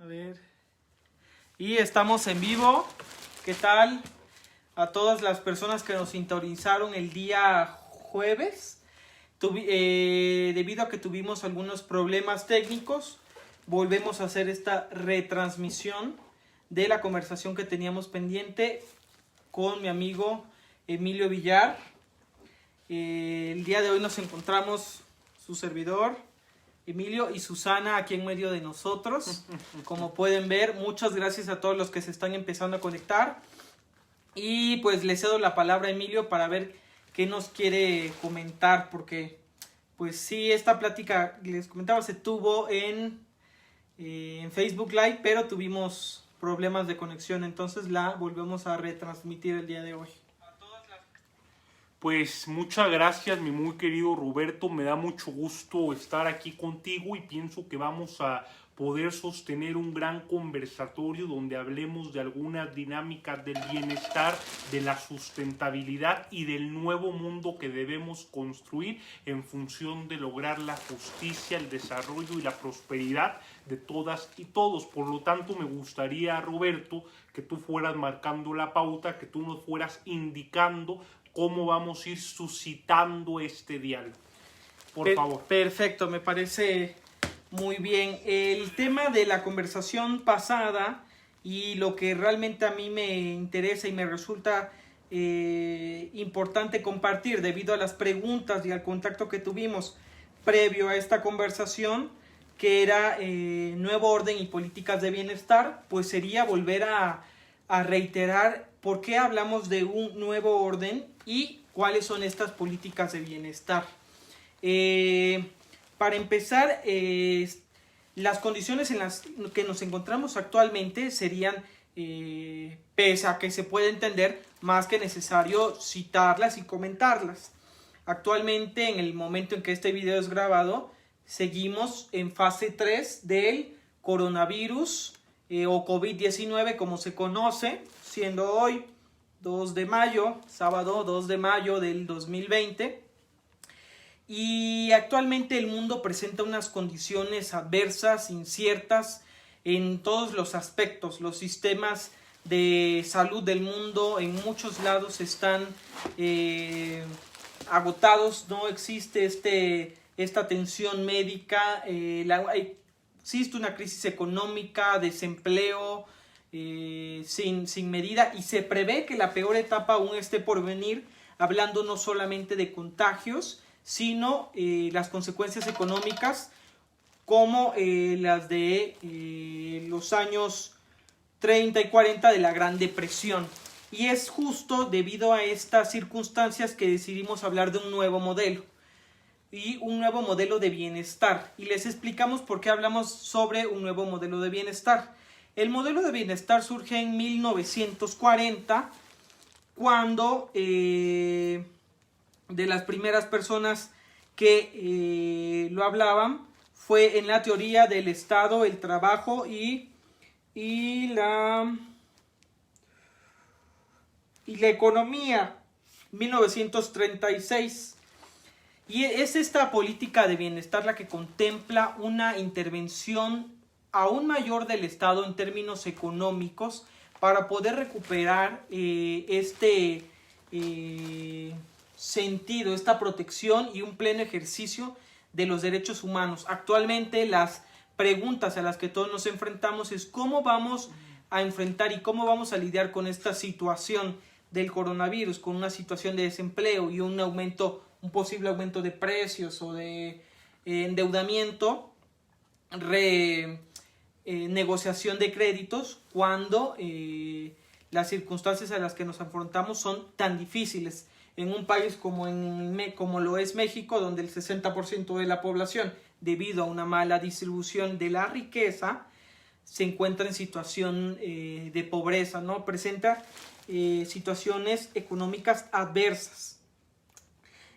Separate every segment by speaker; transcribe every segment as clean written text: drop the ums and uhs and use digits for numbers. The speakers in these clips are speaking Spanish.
Speaker 1: A ver. Y estamos en vivo. ¿Qué tal? A todas las personas que nos sintonizaron el día jueves. Debido a que tuvimos algunos problemas técnicos, volvemos a hacer esta retransmisión de la conversación que teníamos pendiente con mi amigo Emilio Villar. El día de hoy nos encontramos su servidor Emilio y Susana aquí en medio de nosotros. Como pueden ver, muchas gracias a todos los que se están empezando a conectar. Y pues le cedo la palabra a Emilio para ver qué nos quiere comentar, porque pues sí, esta plática, les comentaba, se tuvo en Facebook Live, pero tuvimos problemas de conexión, entonces la volvemos a retransmitir el día de hoy.
Speaker 2: Pues muchas gracias, mi muy querido Roberto, me da mucho gusto estar aquí contigo y pienso que vamos a poder sostener un gran conversatorio donde hablemos de algunas dinámicas del bienestar, de la sustentabilidad y del nuevo mundo que debemos construir en función de lograr la justicia, el desarrollo y la prosperidad de todas y todos. Por lo tanto, me gustaría, Roberto, que tú fueras marcando la pauta, que tú nos fueras indicando cómo vamos a ir suscitando este diálogo. Por favor.
Speaker 1: Perfecto, me parece muy bien. El tema de la conversación pasada y lo que realmente a mí me interesa y me resulta importante compartir debido a las preguntas y al contacto que tuvimos previo a esta conversación, que era nuevo orden y políticas de bienestar, pues sería volver a reiterar por qué hablamos de un nuevo orden y cuáles son estas políticas de bienestar. Para empezar, las condiciones en las que nos encontramos actualmente serían, pese a que se puede entender, más que necesario citarlas y comentarlas. Actualmente, en el momento en que este video es grabado, seguimos en fase 3 del coronavirus o COVID-19, como se conoce, siendo hoy 2 de mayo, sábado 2 de mayo del 2020. Y actualmente el mundo presenta unas condiciones adversas, inciertas en todos los aspectos. Los sistemas de salud del mundo en muchos lados están agotados, no existe esta atención médica, existe una crisis económica, desempleo sin medida, y se prevé que la peor etapa aún esté por venir, hablando no solamente de contagios, sino las consecuencias económicas como las de los años 30 y 40 de la Gran Depresión. Y es justo debido a estas circunstancias que decidimos hablar de un nuevo modelo y un nuevo modelo de bienestar. Y les explicamos por qué hablamos sobre un nuevo modelo de bienestar. El modelo de bienestar surge en 1940, cuando de las primeras personas que lo hablaban fue en la teoría del Estado, el trabajo y la economía, 1936. Y es esta política de bienestar la que contempla una intervención aún mayor del Estado en términos económicos para poder recuperar este sentido, esta protección y un pleno ejercicio de los derechos humanos. Actualmente las preguntas a las que todos nos enfrentamos es cómo vamos a enfrentar y cómo vamos a lidiar con esta situación del coronavirus, con una situación de desempleo y un posible aumento de precios o de endeudamiento, negociación de créditos, cuando las circunstancias a las que nos afrontamos son tan difíciles en un país como lo es México, donde el 60% de la población, debido a una mala distribución de la riqueza, se encuentra en situación de pobreza, ¿no? Presenta situaciones económicas adversas.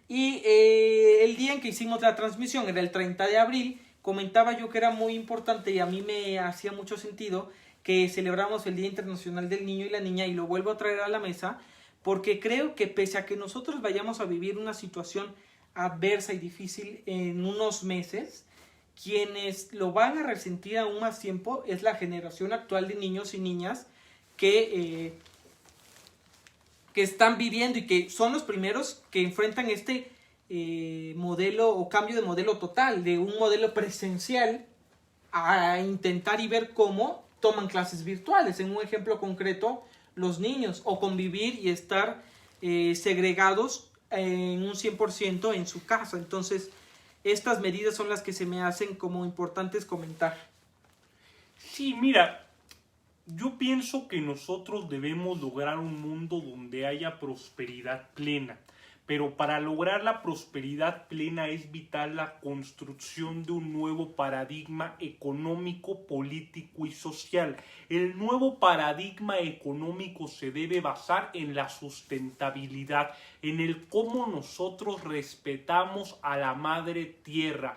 Speaker 1: Y el día en que hicimos la transmisión, era el 30 de abril, comentaba yo que era muy importante y a mí me hacía mucho sentido que celebramos el Día Internacional del Niño y la Niña, y lo vuelvo a traer a la mesa porque creo que pese a que nosotros vayamos a vivir una situación adversa y difícil en unos meses, quienes lo van a resentir aún más tiempo es la generación actual de niños y niñas que están viviendo y que son los primeros que enfrentan este modelo o cambio de modelo total, de un modelo presencial a intentar y ver cómo toman clases virtuales. En un ejemplo concreto, los niños, o convivir y estar segregados en un 100% en su casa. Entonces, estas medidas son las que se me hacen como importantes comentar.
Speaker 2: Sí, mira, yo pienso que nosotros debemos lograr un mundo donde haya prosperidad plena. Pero para lograr la prosperidad plena es vital la construcción de un nuevo paradigma económico, político y social. El nuevo paradigma económico se debe basar en la sustentabilidad, en el cómo nosotros respetamos a la madre tierra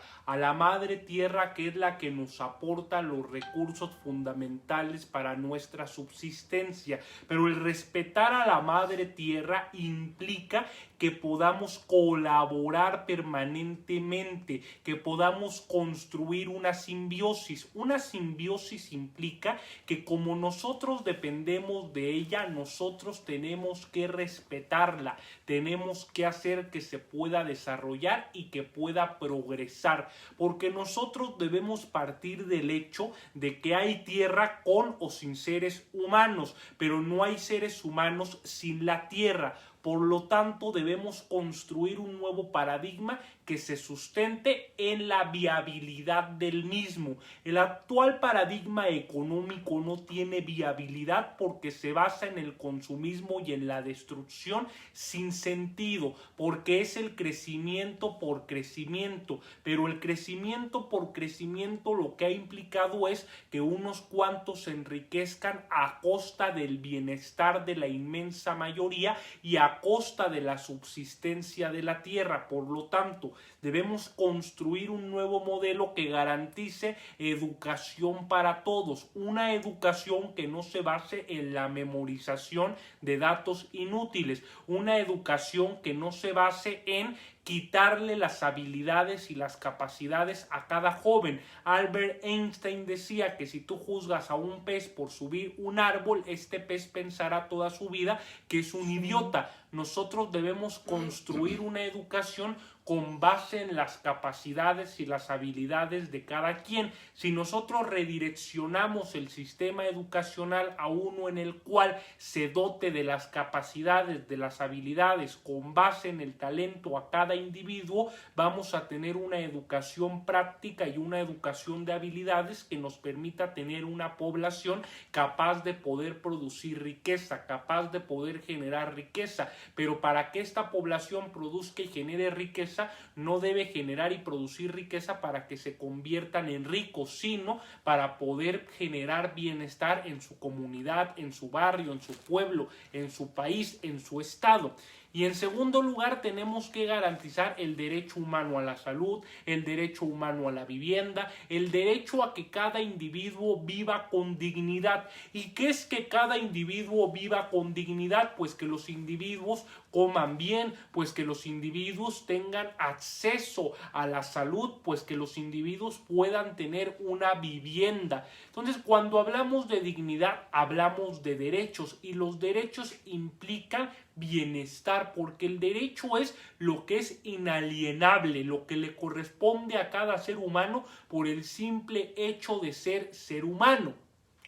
Speaker 2: que es la que nos aporta los recursos fundamentales para nuestra subsistencia. Pero el respetar a la madre tierra implica que podamos colaborar permanentemente, que podamos construir una simbiosis. Una simbiosis implica que como nosotros dependemos de ella, nosotros tenemos que respetarla, tenemos que hacer que se pueda desarrollar y que pueda progresar, porque nosotros debemos partir del hecho de que hay tierra con o sin seres humanos, pero no hay seres humanos sin la tierra. Por lo tanto, debemos construir un nuevo paradigma que se sustente en la viabilidad del mismo. El actual paradigma económico no tiene viabilidad porque se basa en el consumismo y en la destrucción sin sentido, porque es el crecimiento por crecimiento, pero el crecimiento por crecimiento lo que ha implicado es que unos cuantos se enriquezcan a costa del bienestar de la inmensa mayoría y a costa de la subsistencia de la tierra. Por lo tanto, debemos construir un nuevo modelo que garantice educación para todos, una educación que no se base en la memorización de datos inútiles, una educación que no se base en quitarle las habilidades y las capacidades a cada joven. Albert Einstein decía que si tú juzgas a un pez por subir un árbol, este pez pensará toda su vida que es un idiota. Nosotros debemos construir una educación con base en las capacidades y las habilidades de cada quien. Si nosotros redireccionamos el sistema educacional a uno en el cual se dote de las capacidades, de las habilidades, con base en el talento a cada individuo, vamos a tener una educación práctica y una educación de habilidades que nos permita tener una población capaz de poder producir riqueza, capaz de poder generar riqueza. Pero para que esta población produzca y genere riqueza, no debe generar y producir riqueza para que se conviertan en ricos, sino para poder generar bienestar en su comunidad, en su barrio, en su pueblo, en su país, en su estado. Y en segundo lugar, tenemos que garantizar el derecho humano a la salud, el derecho humano a la vivienda, el derecho a que cada individuo viva con dignidad. ¿Y qué es que cada individuo viva con dignidad? Pues que los individuos coman bien, pues que los individuos tengan acceso a la salud, pues que los individuos puedan tener una vivienda. Entonces, cuando hablamos de dignidad, hablamos de derechos, y los derechos implican bienestar, porque el derecho es lo que es inalienable, lo que le corresponde a cada ser humano por el simple hecho de ser ser humano.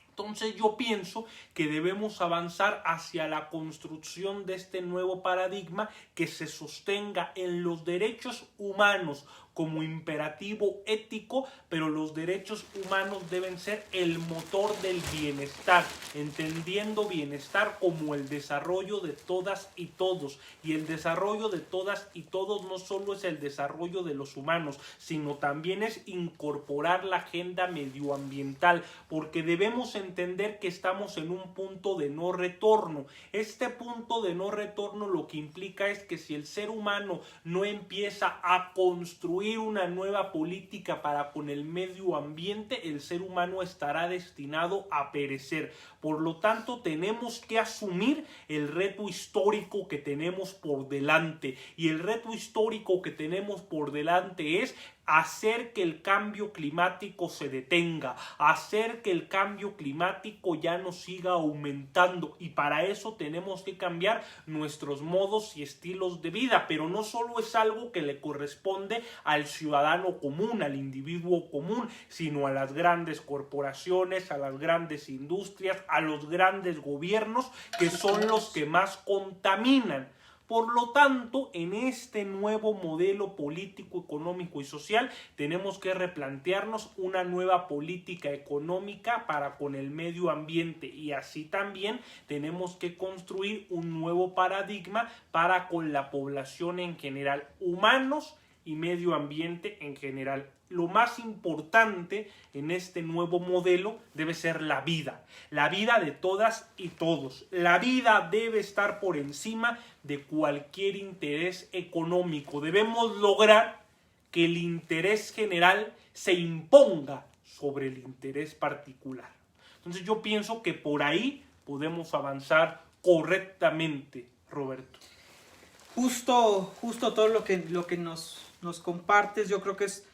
Speaker 2: Entonces yo pienso que debemos avanzar hacia la construcción de este nuevo paradigma que se sostenga en los derechos humanos como imperativo ético, pero los derechos humanos deben ser el motor del bienestar, entendiendo bienestar como el desarrollo de todas y todos. Y el desarrollo de todas y todos no solo es el desarrollo de los humanos, sino también es incorporar la agenda medioambiental, porque debemos entender que estamos en un punto de no retorno. Este punto de no retorno lo que implica es que si el ser humano no empieza a construir una nueva política para con el medio ambiente, el ser humano estará destinado a perecer. Por lo tanto, tenemos que asumir el reto histórico que tenemos por delante, y el reto histórico que tenemos por delante es hacer que el cambio climático se detenga, hacer que el cambio climático ya no siga aumentando, y para eso tenemos que cambiar nuestros modos y estilos de vida, pero no solo es algo que le corresponde al ciudadano común, al individuo común, sino a las grandes corporaciones, a las grandes industrias, a los grandes gobiernos, que son los que más contaminan. Por lo tanto, en este nuevo modelo político, económico y social, tenemos que replantearnos una nueva política económica para con el medio ambiente, y así también tenemos que construir un nuevo paradigma para con la población en general, humanos y medio ambiente en general. Lo más importante en este nuevo modelo debe ser la vida de todas y todos. La vida debe estar por encima de cualquier interés económico. Debemos lograr que el interés general se imponga sobre el interés particular. Entonces yo pienso que por ahí podemos avanzar correctamente, Roberto.
Speaker 1: Justo todo lo que nos compartes, yo creo que es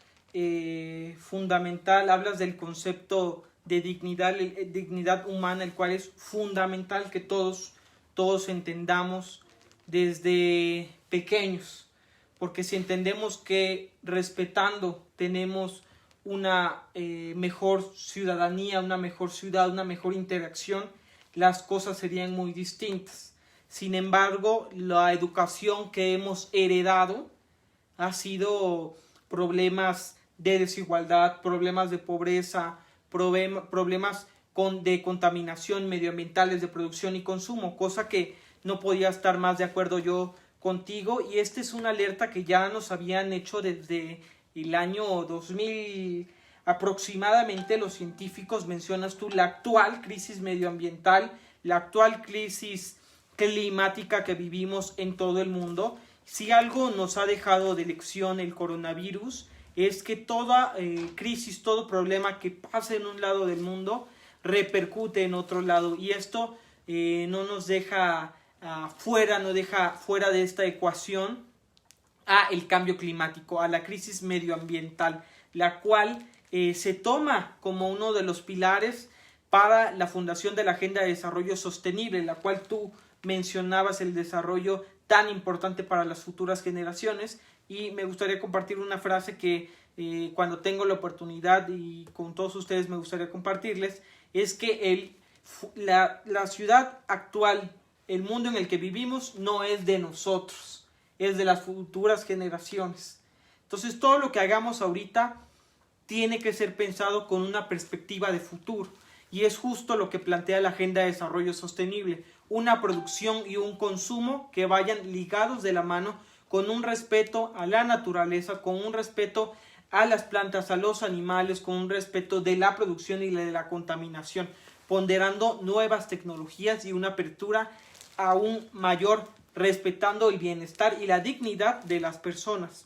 Speaker 1: fundamental. Hablas del concepto de dignidad humana, el cual es fundamental que todos entendamos desde pequeños, porque si entendemos que respetando tenemos una mejor ciudadanía, una mejor ciudad, una mejor interacción, las cosas serían muy distintas. Sin embargo, la educación que hemos heredado ha sido problemas de desigualdad, problemas de pobreza, problemas de contaminación medioambientales, de producción y consumo, cosa que no podía estar más de acuerdo yo contigo. Y esta es una alerta que ya nos habían hecho desde el año 2000 aproximadamente los científicos. Mencionas tú la actual crisis medioambiental, la actual crisis climática que vivimos en todo el mundo. Si algo nos ha dejado de lección el coronavirus, es que toda crisis, todo problema que pasa en un lado del mundo repercute en otro lado, y esto no nos deja fuera de esta ecuación a el cambio climático, a la crisis medioambiental, la cual se toma como uno de los pilares para la fundación de la Agenda de Desarrollo Sostenible, la cual tú mencionabas, el desarrollo tan importante para las futuras generaciones. Y me gustaría compartir una frase que cuando tengo la oportunidad y con todos ustedes me gustaría compartirles, es que la ciudad actual, el mundo en el que vivimos, no es de nosotros, es de las futuras generaciones. Entonces todo lo que hagamos ahorita tiene que ser pensado con una perspectiva de futuro, y es justo lo que plantea la Agenda de Desarrollo Sostenible, una producción y un consumo que vayan ligados de la mano, con un respeto a la naturaleza, con un respeto a las plantas, a los animales, con un respeto de la producción y de la contaminación, ponderando nuevas tecnologías y una apertura aún mayor, respetando el bienestar y la dignidad de las personas.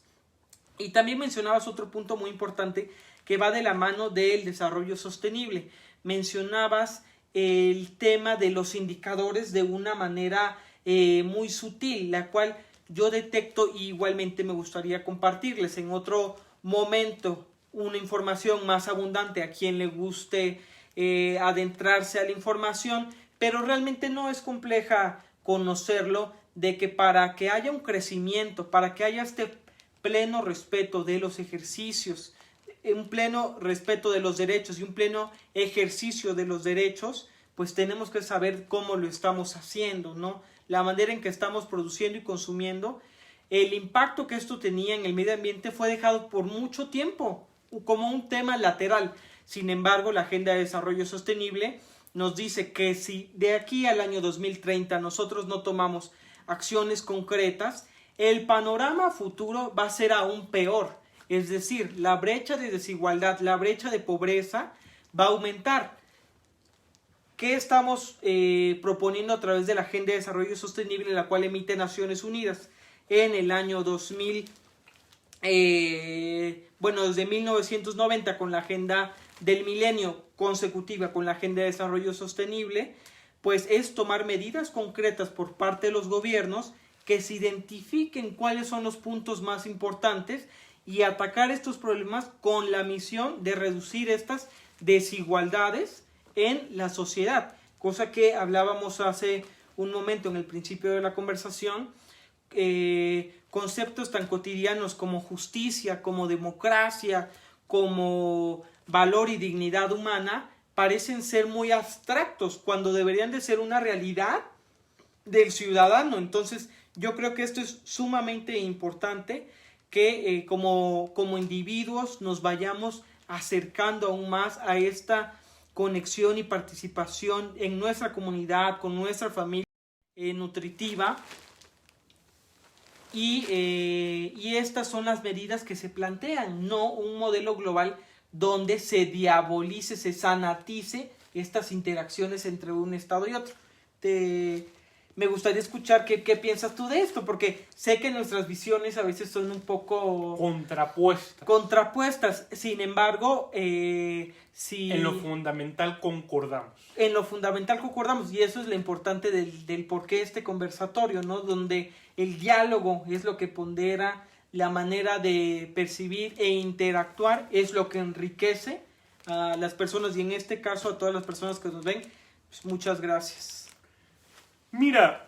Speaker 1: Y también mencionabas otro punto muy importante que va de la mano del desarrollo sostenible. Mencionabas el tema de los indicadores de una manera muy sutil, la cual yo detecto, y igualmente me gustaría compartirles en otro momento una información más abundante a quien le guste adentrarse a la información, pero realmente no es compleja conocerlo, de que para que haya un crecimiento, para que haya este pleno respeto de los ejercicios, un pleno respeto de los derechos y un pleno ejercicio de los derechos, pues tenemos que saber cómo lo estamos haciendo, ¿no? La manera en que estamos produciendo y consumiendo. El impacto que esto tenía en el medio ambiente fue dejado por mucho tiempo como un tema lateral. Sin embargo, la Agenda de Desarrollo Sostenible nos dice que si de aquí al año 2030 nosotros no tomamos acciones concretas, el panorama futuro va a ser aún peor. Es decir, la brecha de desigualdad, la brecha de pobreza va a aumentar. ¿Qué estamos proponiendo a través de la Agenda de Desarrollo Sostenible, la cual emite Naciones Unidas en el año 2000? Desde 1990, con la Agenda del Milenio, consecutiva con la Agenda de Desarrollo Sostenible, pues es tomar medidas concretas por parte de los gobiernos que se identifiquen cuáles son los puntos más importantes y atacar estos problemas con la misión de reducir estas desigualdades en la sociedad, cosa que hablábamos hace un momento en el principio de la conversación. Conceptos tan cotidianos como justicia, como democracia, como valor y dignidad humana parecen ser muy abstractos cuando deberían de ser una realidad del ciudadano. Entonces yo creo que esto es sumamente importante, que como individuos nos vayamos acercando aún más a esta conexión y participación en nuestra comunidad, con nuestra familia nutritiva. Y estas son las medidas que se plantean, no un modelo global donde se diabolice, se sanatice estas interacciones entre un estado y otro. Me gustaría escuchar qué piensas tú de esto, porque sé que nuestras visiones a veces son un poco contrapuestas. Sin embargo, si
Speaker 2: en lo fundamental concordamos.
Speaker 1: En lo fundamental concordamos, y eso es lo importante del por qué este conversatorio, ¿no? Donde el diálogo es lo que pondera, la manera de percibir e interactuar es lo que enriquece a las personas, y en este caso a todas las personas que nos ven. Pues muchas gracias.
Speaker 2: Mira,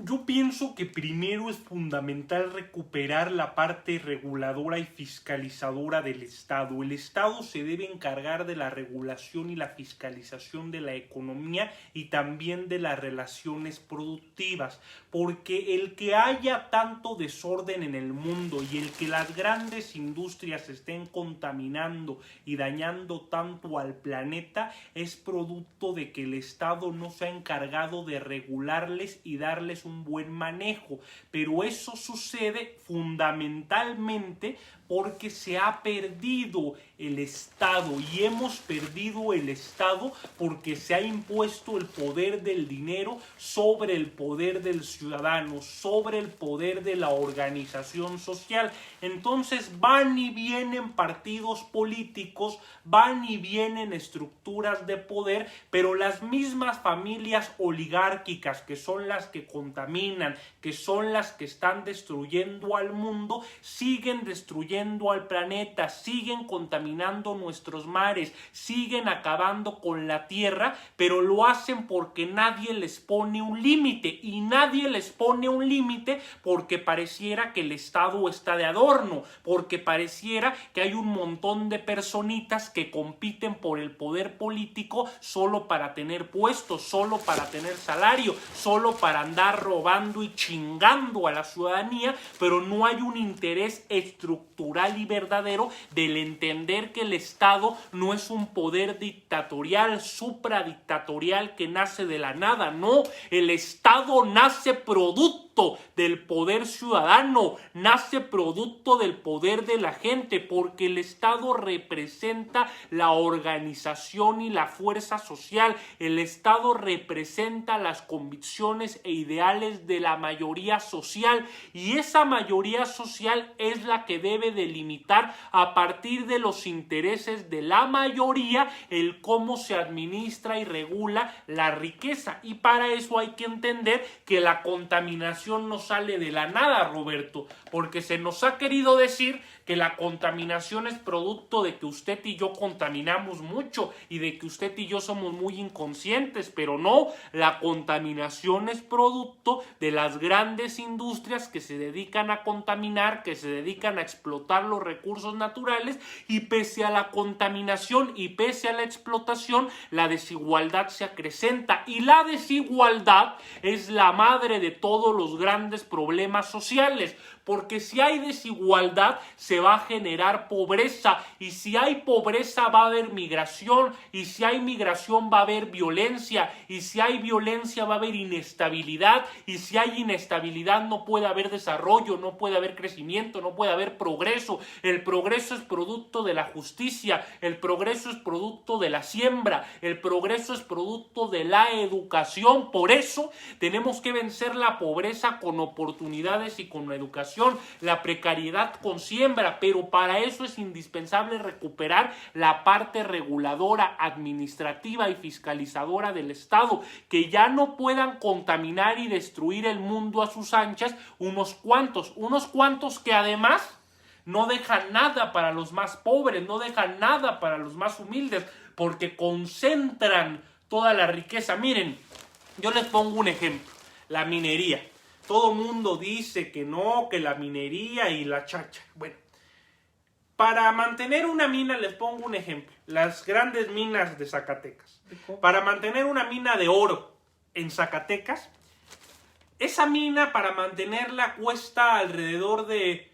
Speaker 2: yo pienso que primero es fundamental recuperar la parte reguladora y fiscalizadora del Estado. El Estado se debe encargar de la regulación y la fiscalización de la economía y también de las relaciones productivas, porque el que haya tanto desorden en el mundo y el que las grandes industrias estén contaminando y dañando tanto al planeta es producto de que el Estado no se ha encargado de regularles y darles un buen manejo. Pero eso sucede fundamentalmente porque se ha perdido el Estado, y hemos perdido el Estado porque se ha impuesto el poder del dinero sobre el poder del ciudadano, sobre el poder de la organización social. Entonces van y vienen partidos políticos, van y vienen estructuras de poder, pero las mismas familias oligárquicas, que son las que contaminan, que son las que están destruyendo al mundo, siguen destruyendo al planeta, siguen contaminando nuestros mares, siguen acabando con la tierra, pero lo hacen porque nadie les pone un límite, y nadie les pone un límite porque pareciera que el Estado está de adorno, porque pareciera que hay un montón de personitas que compiten por el poder político solo para tener puestos, solo para tener salario, solo para andar robando y chingando a la ciudadanía, pero no hay un interés estructural y verdadero del entender que el Estado no es un poder dictatorial, supradictatorial que nace de la nada. No, el Estado nace producto del poder ciudadano, nace producto del poder de la gente, porque el Estado representa la organización y la fuerza social. El Estado representa las convicciones e ideales de la mayoría social, y esa mayoría social es la que debe delimitar a partir de los intereses de la mayoría el cómo se administra y regula la riqueza. Y para eso hay que entender que la contaminación no sale de la nada, Roberto, porque se nos ha querido decir que la contaminación es producto de que usted y yo contaminamos mucho y de que usted y yo somos muy inconscientes, pero no, la contaminación es producto de las grandes industrias que se dedican a contaminar, que se dedican a explotar los recursos naturales, y pese a la contaminación y pese a la explotación, la desigualdad se acrecenta, y la desigualdad es la madre de todos los grandes problemas sociales, porque si hay desigualdad se va a generar pobreza, y si hay pobreza va a haber migración, y si hay migración va a haber violencia, y si hay violencia va a haber inestabilidad, y si hay inestabilidad no puede haber desarrollo, no puede haber crecimiento, no puede haber progreso. El progreso es producto de la justicia, el progreso es producto de la siembra, el progreso es producto de la educación. Por eso tenemos que vencer la pobreza con oportunidades y con educación, la precariedad con siembra, pero para eso es indispensable recuperar la parte reguladora, administrativa y fiscalizadora del Estado, que ya no puedan contaminar y destruir el mundo a sus anchas unos cuantos que además no deja nada para los más pobres, no deja nada para los más humildes, porque concentran toda la riqueza. Miren, yo les pongo un ejemplo, la minería. Todo mundo dice que no, que la minería y la chacha. Bueno, para mantener una mina, les pongo un ejemplo, las grandes minas de Zacatecas. Para mantener una mina de oro en Zacatecas, esa mina para mantenerla cuesta alrededor de...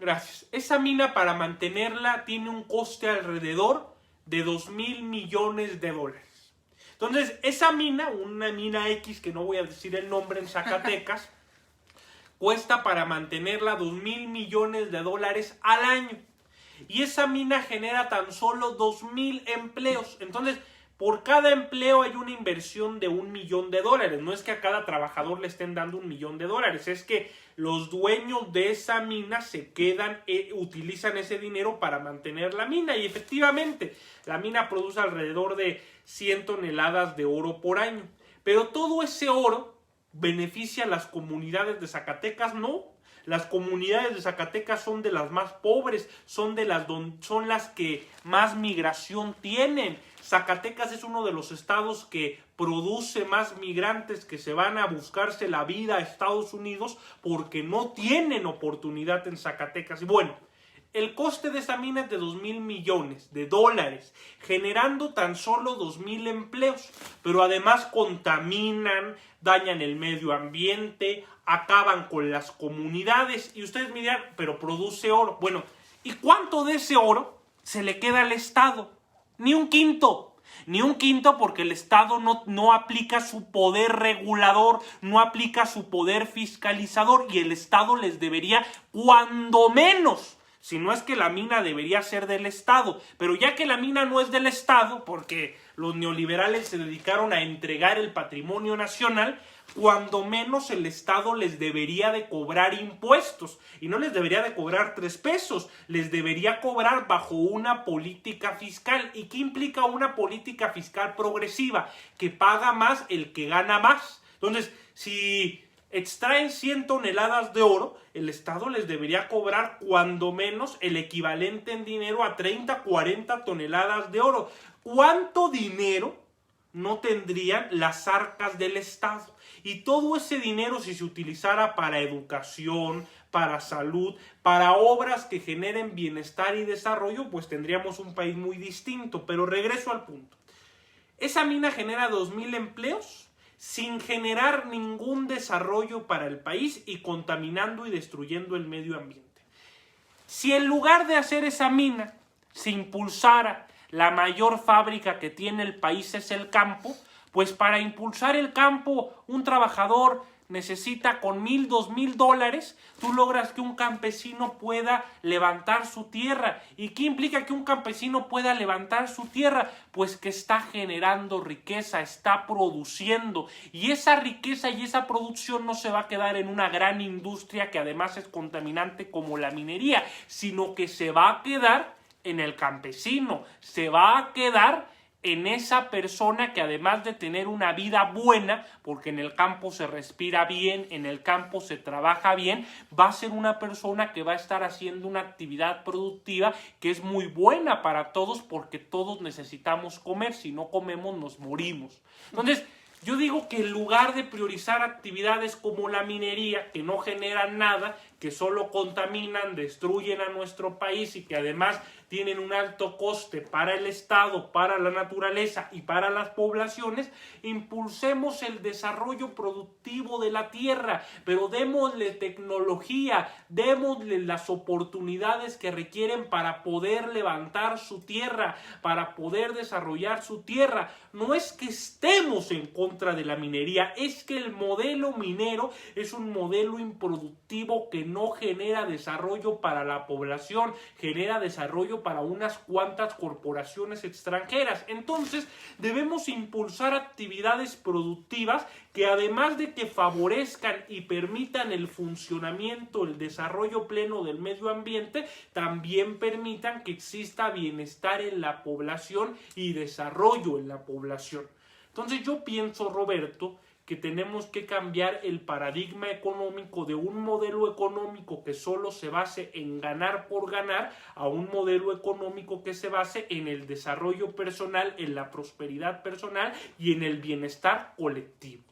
Speaker 2: Gracias. Esa mina para mantenerla tiene un coste alrededor de 2,000 millones de dólares. Entonces, esa mina, una mina X, que no voy a decir el nombre, en Zacatecas, cuesta para mantenerla 2,000 millones de dólares al año. Y esa mina genera tan solo 2,000 empleos. Entonces, por cada empleo hay una inversión de $1 millón. No es que a cada trabajador le estén dando $1 millón. Es que los dueños de esa mina se quedan, utilizan ese dinero para mantener la mina. Y efectivamente, la mina produce alrededor de 100 toneladas de oro por año. Pero todo ese oro beneficia a las comunidades de Zacatecas, no. Las comunidades de Zacatecas son de las más pobres, son las que más migración tienen. Zacatecas es uno de los estados que produce más migrantes que se van a buscarse la vida a Estados Unidos porque no tienen oportunidad en Zacatecas. Y bueno, el coste de esa mina es de 2,000 millones de dólares, generando tan solo 2,000 empleos, pero además contaminan, dañan el medio ambiente, acaban con las comunidades. Y ustedes me dirán, pero produce oro. Bueno, ¿y cuánto de ese oro se le queda al Estado? Ni un quinto. Ni un quinto, porque el Estado no aplica su poder regulador, no aplica su poder fiscalizador, y el Estado les debería, cuando menos, si no es que la mina debería ser del Estado, pero ya que la mina no es del Estado, porque los neoliberales se dedicaron a entregar el patrimonio nacional, cuando menos el Estado les debería de cobrar impuestos, y no les debería de cobrar 3 pesos, les debería cobrar bajo una política fiscal. ¿Y qué implica una política fiscal progresiva? Que paga más el que gana más. Entonces, si extraen 100 toneladas de oro, el Estado les debería cobrar cuando menos el equivalente en dinero a 30, 40 toneladas de oro. ¿Cuánto dinero no tendrían las arcas del Estado? Y todo ese dinero, si se utilizara para educación, para salud, para obras que generen bienestar y desarrollo, pues tendríamos un país muy distinto. Pero regreso al punto. Esa mina genera 2,000 empleos sin generar ningún desarrollo para el país y contaminando y destruyendo el medio ambiente. Si en lugar de hacer esa mina se impulsara la mayor fábrica que tiene el país es el campo, pues para impulsar el campo un trabajador necesita con $1,000, $2,000, tú logras que un campesino pueda levantar su tierra. ¿Y qué implica que un campesino pueda levantar su tierra? Pues que está generando riqueza, está produciendo. Y esa riqueza y esa producción no se va a quedar en una gran industria que además es contaminante como la minería, sino que se va a quedar en el campesino, se va a quedar en esa persona que además de tener una vida buena, porque en el campo se respira bien, en el campo se trabaja bien, va a ser una persona que va a estar haciendo una actividad productiva que es muy buena para todos, porque todos necesitamos comer, si no comemos nos morimos. Entonces, yo digo que en lugar de priorizar actividades como la minería, que no generan nada, que solo contaminan, destruyen a nuestro país y que además tienen un alto coste para el Estado, para la naturaleza y para las poblaciones, impulsemos el desarrollo productivo de la tierra, pero démosle tecnología, démosle las oportunidades que requieren para poder levantar su tierra, para poder desarrollar su tierra. No es que estemos en contra de la minería, es que el modelo minero es un modelo improductivo que no genera desarrollo para la población, genera desarrollo para unas cuantas corporaciones extranjeras. Entonces, debemos impulsar actividades productivas que además de que favorezcan y permitan el funcionamiento, el desarrollo pleno del medio ambiente, también permitan que exista bienestar en la población y desarrollo en la población. Entonces yo pienso, Roberto, que tenemos que cambiar el paradigma económico de un modelo económico que solo se base en ganar por ganar a un modelo económico que se base en el desarrollo personal, en la prosperidad personal y en el bienestar colectivo.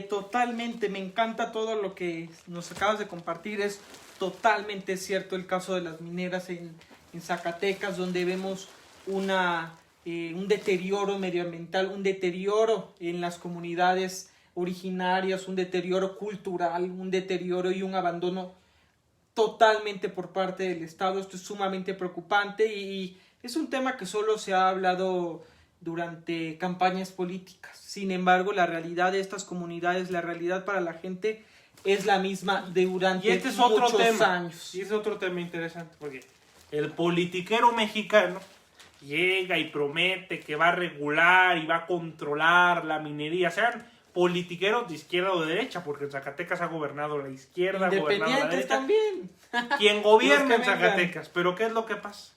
Speaker 1: Totalmente, me encanta todo lo que nos acabas de compartir, es totalmente cierto el caso de las mineras en Zacatecas, donde vemos un deterioro medioambiental, un deterioro en las comunidades originarias, un deterioro cultural, un deterioro y un abandono totalmente por parte del Estado. Esto es sumamente preocupante y es un tema que solo se ha hablado durante campañas políticas. Sin embargo, la realidad de estas comunidades, la realidad para la gente es la misma durante muchos años.
Speaker 2: Y es otro tema interesante, porque el politiquero mexicano llega y promete que va a regular y va a controlar la minería, sean politiqueros de izquierda o de derecha, porque en Zacatecas ha gobernado la izquierda, ha gobernado la derecha.
Speaker 1: También.
Speaker 2: Quien gobierna en Zacatecas. Pero ¿qué es lo que pasa?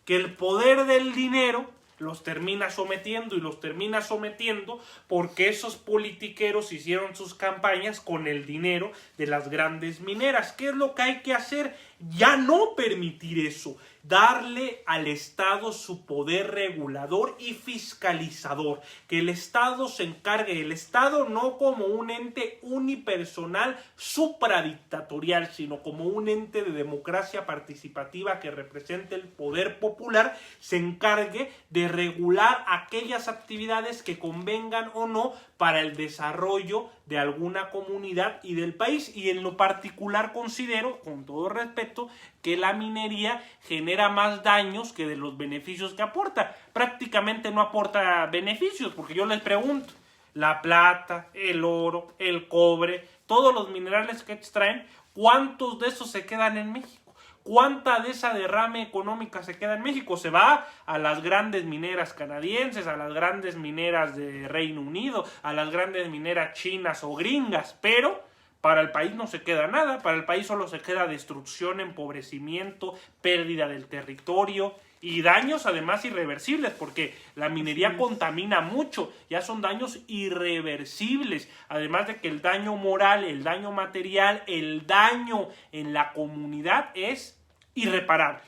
Speaker 2: Que el poder del dinero los termina sometiendo y los termina sometiendo porque esos politiqueros hicieron sus campañas con el dinero de las grandes mineras. ¿Qué es lo que hay que hacer? Ya no permitir eso, darle al Estado su poder regulador y fiscalizador, que el Estado se encargue, el Estado no como un ente unipersonal supradictatorial, sino como un ente de democracia participativa que represente el poder popular, se encargue de regular aquellas actividades que convengan o no para el desarrollo de alguna comunidad y del país. Y en lo particular considero, con todo respeto, que la minería genera más daños que de los beneficios que aporta. Prácticamente no aporta beneficios, porque yo les pregunto, la plata, el oro, el cobre, todos los minerales que extraen, ¿cuántos de esos se quedan en México? ¿Cuánta de esa derrame económica se queda en México? Se va a las grandes mineras canadienses, a las grandes mineras de Reino Unido, a las grandes mineras chinas o gringas, pero para el país no se queda nada, para el país solo se queda destrucción, empobrecimiento, pérdida del territorio y daños además irreversibles, porque la minería contamina mucho, ya son daños irreversibles, además de que el daño moral, el daño material, el daño en la comunidad es irreparable.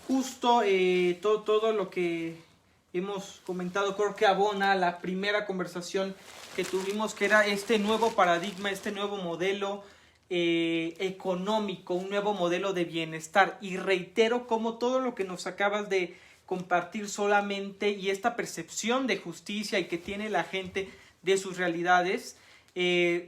Speaker 1: Justo todo lo que hemos comentado creo que abona la primera conversación que tuvimos, que era este nuevo paradigma, este nuevo modelo económico, un nuevo modelo de bienestar. Y reitero como todo lo que nos acabas de compartir solamente y esta percepción de justicia y que tiene la gente de sus realidades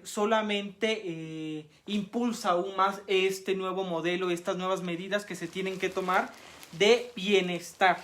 Speaker 1: solamente impulsa aún más este nuevo modelo, estas nuevas medidas que se tienen que tomar de bienestar.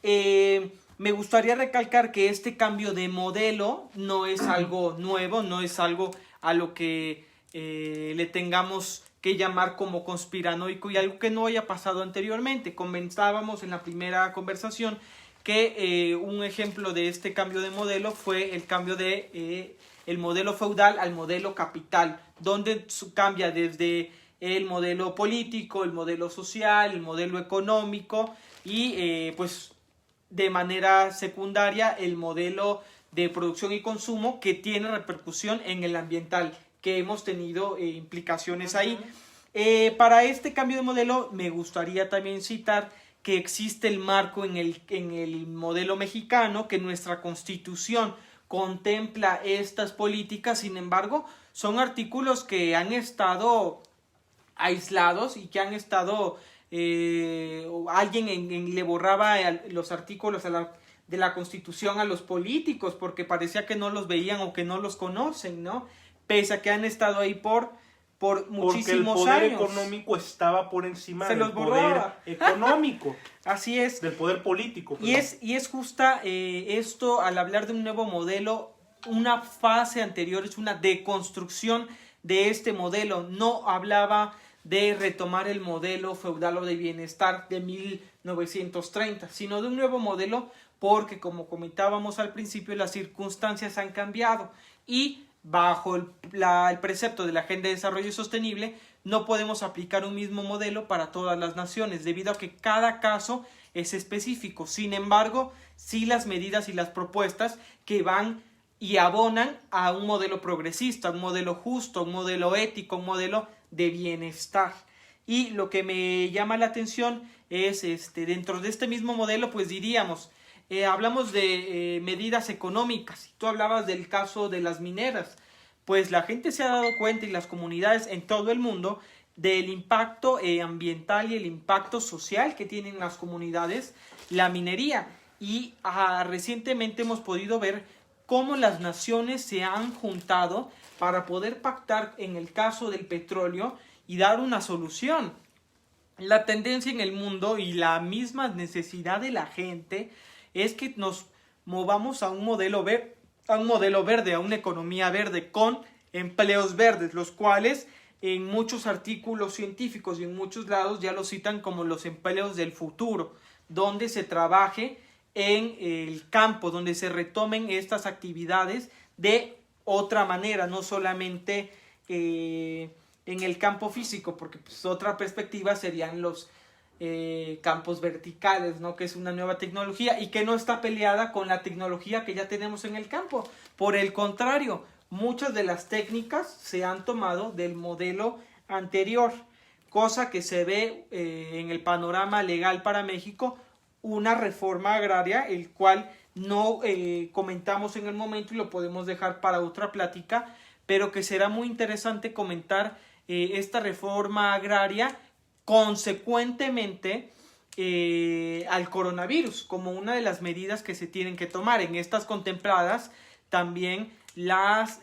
Speaker 1: Me gustaría recalcar que este cambio de modelo no es algo nuevo, no es algo a lo que le tengamos que llamar como conspiranoico y algo que no haya pasado anteriormente. Comentábamos en la primera conversación que un ejemplo de este cambio de modelo fue el cambio de el modelo feudal al modelo capital, donde cambia desde el modelo político, el modelo social, el modelo económico y pues de manera secundaria el modelo de producción y consumo que tiene repercusión en el ambiental, que hemos tenido implicaciones ahí. Para este cambio de modelo me gustaría también citar que existe el marco en el modelo mexicano, que nuestra Constitución contempla estas políticas. Sin embargo, son artículos que han estado aislados y que han estado alguien le borraba los artículos de la Constitución a los políticos porque parecía que no los veían o que no los conocen, ¿no? Pese a que han estado ahí por muchísimos años.
Speaker 2: Porque el poder económico estaba por encima del poder económico.
Speaker 1: Así es.
Speaker 2: Del poder político.
Speaker 1: Y es justa esto, al hablar de un nuevo modelo, una fase anterior, es una deconstrucción de este modelo. No hablaba de retomar el modelo feudal o de bienestar de 1930, sino de un nuevo modelo porque, como comentábamos al principio, las circunstancias han cambiado y bajo el precepto de la Agenda de Desarrollo Sostenible no podemos aplicar un mismo modelo para todas las naciones debido a que cada caso es específico. Sin embargo, sí las medidas y las propuestas que van y abonan a un modelo progresista, un modelo justo, un modelo ético, un modelo de bienestar. Y lo que me llama la atención es, dentro de este mismo modelo, pues diríamos, hablamos de medidas económicas. Tú hablabas del caso de las mineras. Pues la gente se ha dado cuenta, y las comunidades en todo el mundo, del impacto ambiental y el impacto social que tienen las comunidades la minería. Y recientemente hemos podido ver cómo las naciones se han juntado para poder pactar en el caso del petróleo y dar una solución. La tendencia en el mundo y la misma necesidad de la gente es que nos movamos a un modelo verde, a una economía verde con empleos verdes, los cuales en muchos artículos científicos y en muchos lados ya lo citan como los empleos del futuro, donde se trabaje en el campo, donde se retomen estas actividades de otra manera, no solamente en el campo físico, porque pues, otra perspectiva serían los campos verticales, ¿no? Que es una nueva tecnología y que no está peleada con la tecnología que ya tenemos en el campo. Por el contrario, muchas de las técnicas se han tomado del modelo anterior, cosa que se ve en el panorama legal para México, una reforma agraria, el cual no comentamos en el momento y lo podemos dejar para otra plática, pero que será muy interesante comentar esta reforma agraria consecuentemente al coronavirus, como una de las medidas que se tienen que tomar. En estas contempladas también las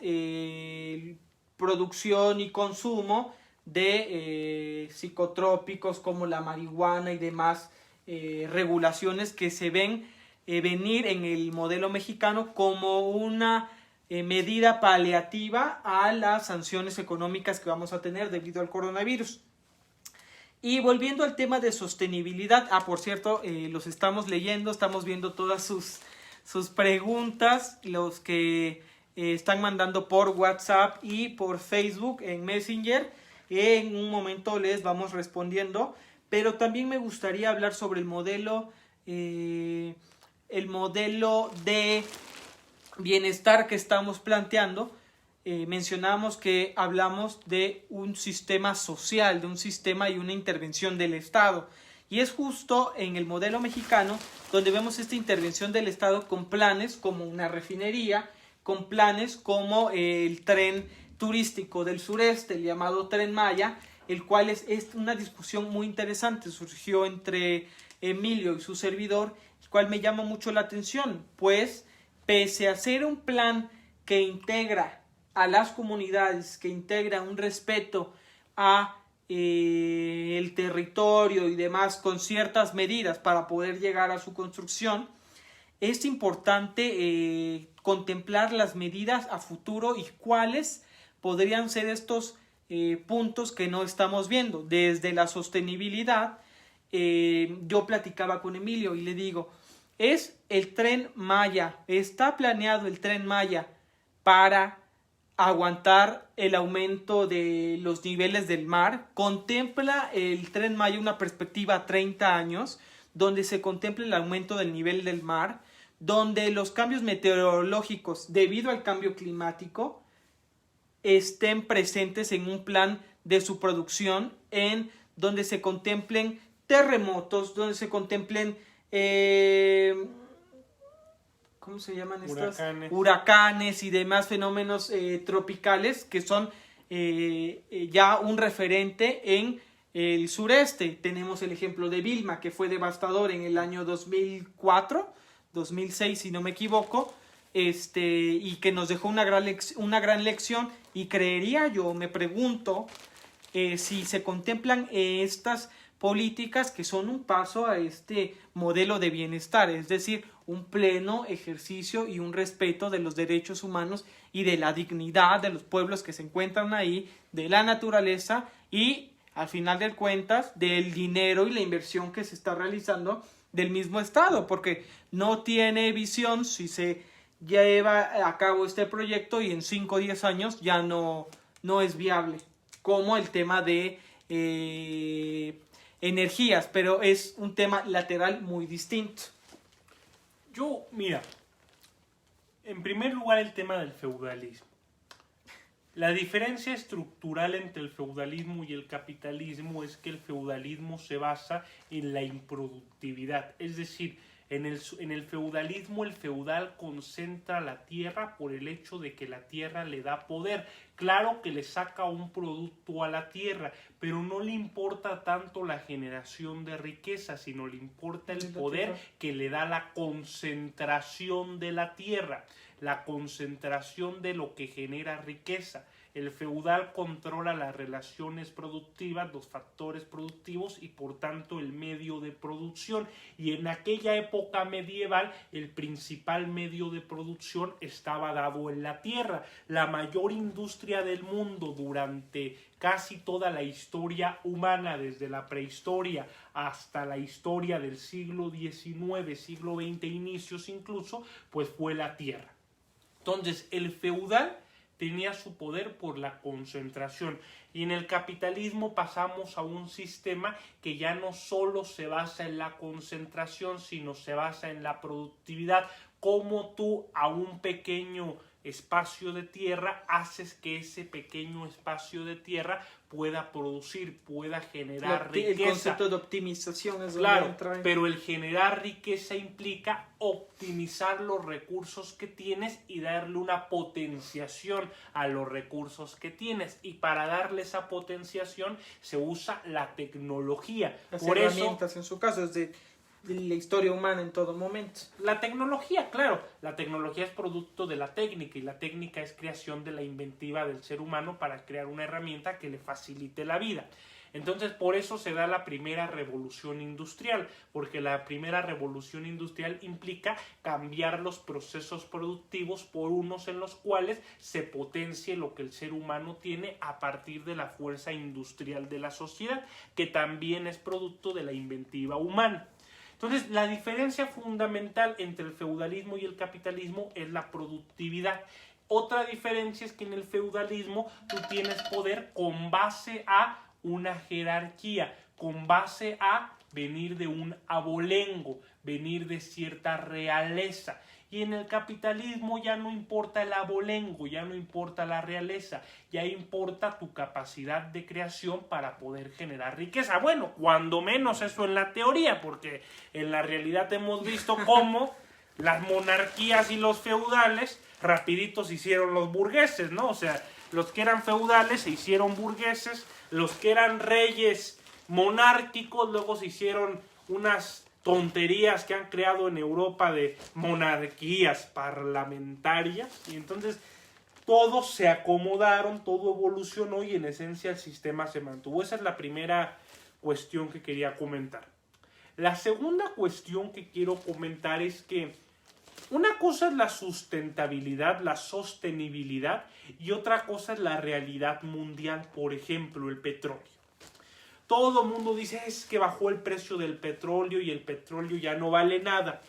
Speaker 1: producción y consumo de psicotrópicos como la marihuana y demás regulaciones que se ven venir en el modelo mexicano como una medida paliativa a las sanciones económicas que vamos a tener debido al coronavirus. Y volviendo al tema de sostenibilidad, por cierto, los estamos leyendo, estamos viendo todas sus preguntas, los que están mandando por WhatsApp y por Facebook en Messenger. En un momento les vamos respondiendo, pero también me gustaría hablar sobre el modelo de bienestar que estamos planteando. Mencionamos que hablamos de un sistema social, de un sistema y una intervención del Estado. Y es justo en el modelo mexicano donde vemos esta intervención del Estado con planes como una refinería, con planes como el tren turístico del sureste, el llamado Tren Maya, el cual es una discusión muy interesante, surgió entre Emilio y su servidor, el cual me llama mucho la atención, pues pese a ser un plan que integra a las comunidades, que integra un respeto a el territorio y demás con ciertas medidas para poder llegar a su construcción, es importante contemplar las medidas a futuro y cuáles podrían ser estos puntos que no estamos viendo. Desde la sostenibilidad, yo platicaba con Emilio y le digo, es el Tren Maya, está planeado el Tren Maya para aguantar el aumento de los niveles del mar. Contempla el Tren Maya una perspectiva a 30 años, donde se contempla el aumento del nivel del mar, donde los cambios meteorológicos debido al cambio climático estén presentes en un plan de su producción, en donde se contemplen terremotos, donde se contemplen ¿cómo se llaman estas? Huracanes y demás fenómenos tropicales que son ya un referente en el sureste. Tenemos el ejemplo de Vilma, que fue devastador en el año 2004, 2006 si no me equivoco, y que nos dejó una gran lección, y creería yo, me pregunto, si se contemplan estas políticas que son un paso a este modelo de bienestar, es decir, un pleno ejercicio y un respeto de los derechos humanos y de la dignidad de los pueblos que se encuentran ahí, de la naturaleza y, al final de cuentas, del dinero y la inversión que se está realizando del mismo Estado, porque no tiene visión si se lleva a cabo este proyecto y en 5 o 10 años ya no es viable, como el tema de energías, pero es un tema lateral muy distinto.
Speaker 2: Yo, mira, En primer lugar, el tema del feudalismo. La diferencia estructural entre el feudalismo y el capitalismo es que el feudalismo se basa en la improductividad, es decir, en el feudalismo el feudal concentra la tierra por el hecho de que la tierra le da poder. Claro que le saca un producto a la tierra, pero no le importa tanto la generación de riqueza, sino le importa el poder que le da la concentración de la tierra, la concentración de lo que genera riqueza. El feudal controla las relaciones productivas, los factores productivos y por tanto el medio de producción. Y en aquella época medieval el principal medio de producción estaba dado en la tierra. La mayor industria del mundo durante casi toda la historia humana, desde la prehistoria hasta la historia del siglo XIX, siglo XX, inicios incluso, pues fue la tierra. Entonces el feudal tenía su poder por la concentración. Y en el capitalismo pasamos a un sistema que ya no solo se basa en la concentración, sino se basa en la productividad. Cómo tú a un pequeño espacio de tierra haces que ese pequeño espacio de tierra pueda producir, pueda generar riqueza.
Speaker 1: El concepto de optimización es
Speaker 2: claro,
Speaker 1: donde entra.
Speaker 2: Pero el generar riqueza implica optimizar los recursos que tienes y darle una potenciación a los recursos que tienes. Y para darle esa potenciación se usa la tecnología.
Speaker 1: Las
Speaker 2: Por
Speaker 1: herramientas,
Speaker 2: eso,
Speaker 1: en su caso, es de la historia humana en todo momento.
Speaker 2: la tecnología, claro, la tecnología es producto de la técnica y la técnica es creación de la inventiva del ser humano para crear una herramienta que le facilite la vida. Entonces, por eso se da la primera revolución industrial, porque la primera revolución industrial implica cambiar los procesos productivos por unos en los cuales se potencie lo que el ser humano tiene a partir de la fuerza industrial de la sociedad, que también es producto de la inventiva humana. Entonces, la diferencia fundamental entre el feudalismo y el capitalismo es la productividad. Otra diferencia es que en el feudalismo tú tienes poder con base a una jerarquía, con base a venir de un abolengo, venir de cierta realeza. Y en el capitalismo ya no importa el abolengo, ya no importa la realeza, ya importa tu capacidad de creación para poder generar riqueza. Bueno, cuando menos eso en la teoría, porque en la realidad hemos visto cómo las monarquías y los feudales rapidito se hicieron los burgueses, ¿no? O sea, los que eran feudales se hicieron burgueses, los que eran reyes monárquicos luego se hicieron unas tonterías que han creado en Europa de monarquías parlamentarias y entonces todos se acomodaron, todo evolucionó y en esencia el sistema se mantuvo. Esa es la primera cuestión que quería comentar. La segunda cuestión que quiero comentar es que una cosa es la sustentabilidad, la sostenibilidad y otra cosa es la realidad mundial, por ejemplo, el petróleo. Todo el mundo dice es que bajó el precio del petróleo y el petróleo ya no vale nada.